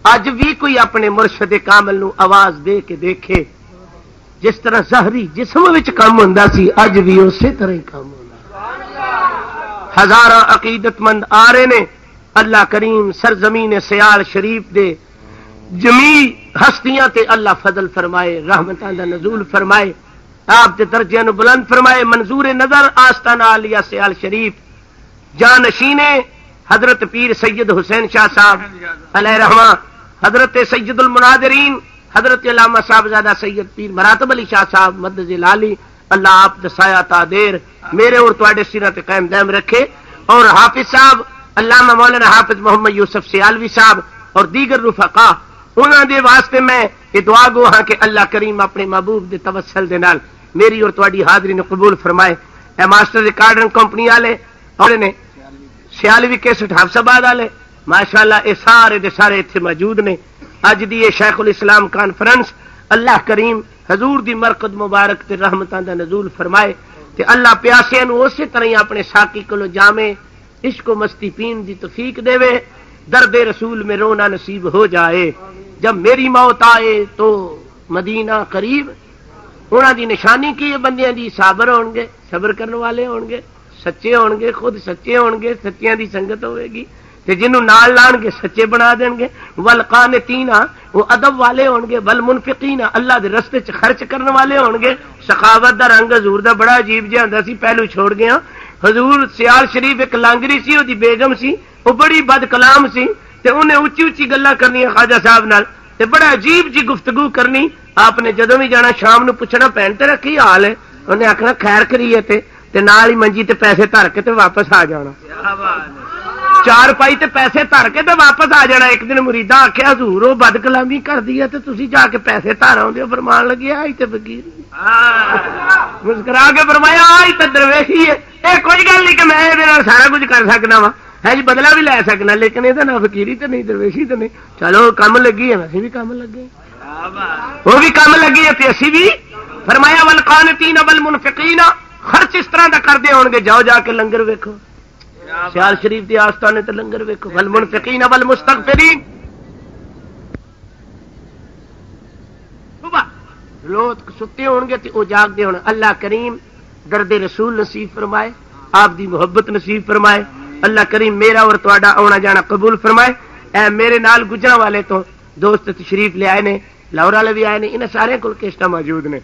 اج بھی کوئی اپنے مرشد کامل نو آواز دے کے دیکھے، جس طرح ظاہری جسم وچ کام ہوندا سی اج بھی اسی طرح ہی کام ہوندا۔ ہزاراں عقیدت مند آ رہے نے، اللہ کریم سرزمین سیال شریف دے جمی ہستیاں تے اللہ فضل فرمائے، رحمتاں دا نزول فرمائے، آپ دے درجے نو بلند فرمائے۔ منظور نظر آستانہ عالیہ سیال شریف جانشین حضرت پیر سید حسین شاہ صاحب علیہ رحمہ، حضرت سید المناظرین حضرت علامہ صاحبزادہ سید پیر مراتب علی شاہ صاحب مدد العالی، اللہ آپ دسایا تادیر میرے اور تواڈے سینہ تے قائم دائم رکھے، اور حافظ صاحب علامہ مولانا حافظ محمد یوسف سیالوی صاحب اور دیگر رفقا، انہاں دے واسطے میں یہ دعا گو ہاں کہ اللہ کریم اپنے محبوب دے توسل دے نال میری اور تواڈی حاضری نو قبول فرمائے۔ اے ماسٹر ریکارڈنگ کمپنی والے اور نے سیالوی کیسٹ حافظ آباد والے ماشاءاللہ اے سارے دے سارے ایتھے موجود نے۔ اج دی شیخ الاسلام کانفرنس اللہ کریم حضور دی مرقد مبارک تے رحمتاں دا نزول فرمائے تے اللہ پیاسیاں نو اسی طرح ہی اپنے ساقی کولو جامے عشق و مستی پین دی توفیق دے، درد رسول میں رونا نصیب ہو جائے، جب میری موت آئے تو مدینہ قریب۔ انہاں دی نشانی کی ہے بندیاں دی صابر ہون گے، صبر کرنے والے ہون گے، سچے ہون گے، خود سچے ہون گے، سچیاں دی سنگت ہوے گی تے جنوں نال لان گے سچے بنا دین گے، والقانتین وہ ادب والے ہون گے، والمنفقین اللہ دے رستے چ خرچ کرنے والے ہون گے۔ سخاوت دا رنگ حضور دا بڑا عجیب جہا ہوندا سی، پہلو چھوڑ گیا۔ حضور سیال شریف ایک لانگری سی، وہ دی بیگم سی، وہ بڑی بد کلام سی تے انہیں اچھی اچھی گلاں کرنی خواجہ صاحب نال تے بڑا عجیب جی گفتگو کرنی۔ آپ نے جدوں بھی جانا شام نو پوچھنا بہن تیرا کی حال ہے، انہیں آخنا خیر کریے تے نال ہی منجی تے پیسے دھر کے تے واپس آ جانا، چار پائی تے پیسے دھر کے تے واپس آ جانا۔ ایک دن مریدا آخیا حضور وہ بد کلامی کر دی ہے تے تسی جا کے پیسے دھر آؤندے ہو، فرمان لگے آئی تے فقیر مسکرا کے فرمایا آئی تے درویشی ہے، اے کوئی گل نہیں کہ میں یہ سارا کچھ کر سکنا وا ہے جی، بدلا بھی لے سکنا، لیکن یہ نہ فقیری تے نہیں درویشی تے نہیں۔ چلو کم لگی ہے، اسی بھی کم لگے، وہ بھی کم لگی ہے تے اسی بھی۔ فرمایا والقانتین والمنفقین، خرچ اس طرح دا کردے ہون گے، جاؤ جا کے لنگر ویکھو سیال شریف دی آستانے تے لنگر ویکھو، والمنفقین والمستغفرین۔ صبح لوگ ستے ہون گے تے او جاگدے ہون۔ اللہ کریم درد رسول نصیب فرمائے، آپ دی محبت نصیب فرمائے، اللہ کریم میرا اور تواڈا آنا جانا قبول فرمائے۔ اے میرے نال گجراں والے تو دوست تشریف لے آئے نے، لاہور والے بھی آئے نے، انہیں سارے کول کیسٹاں موجود نے.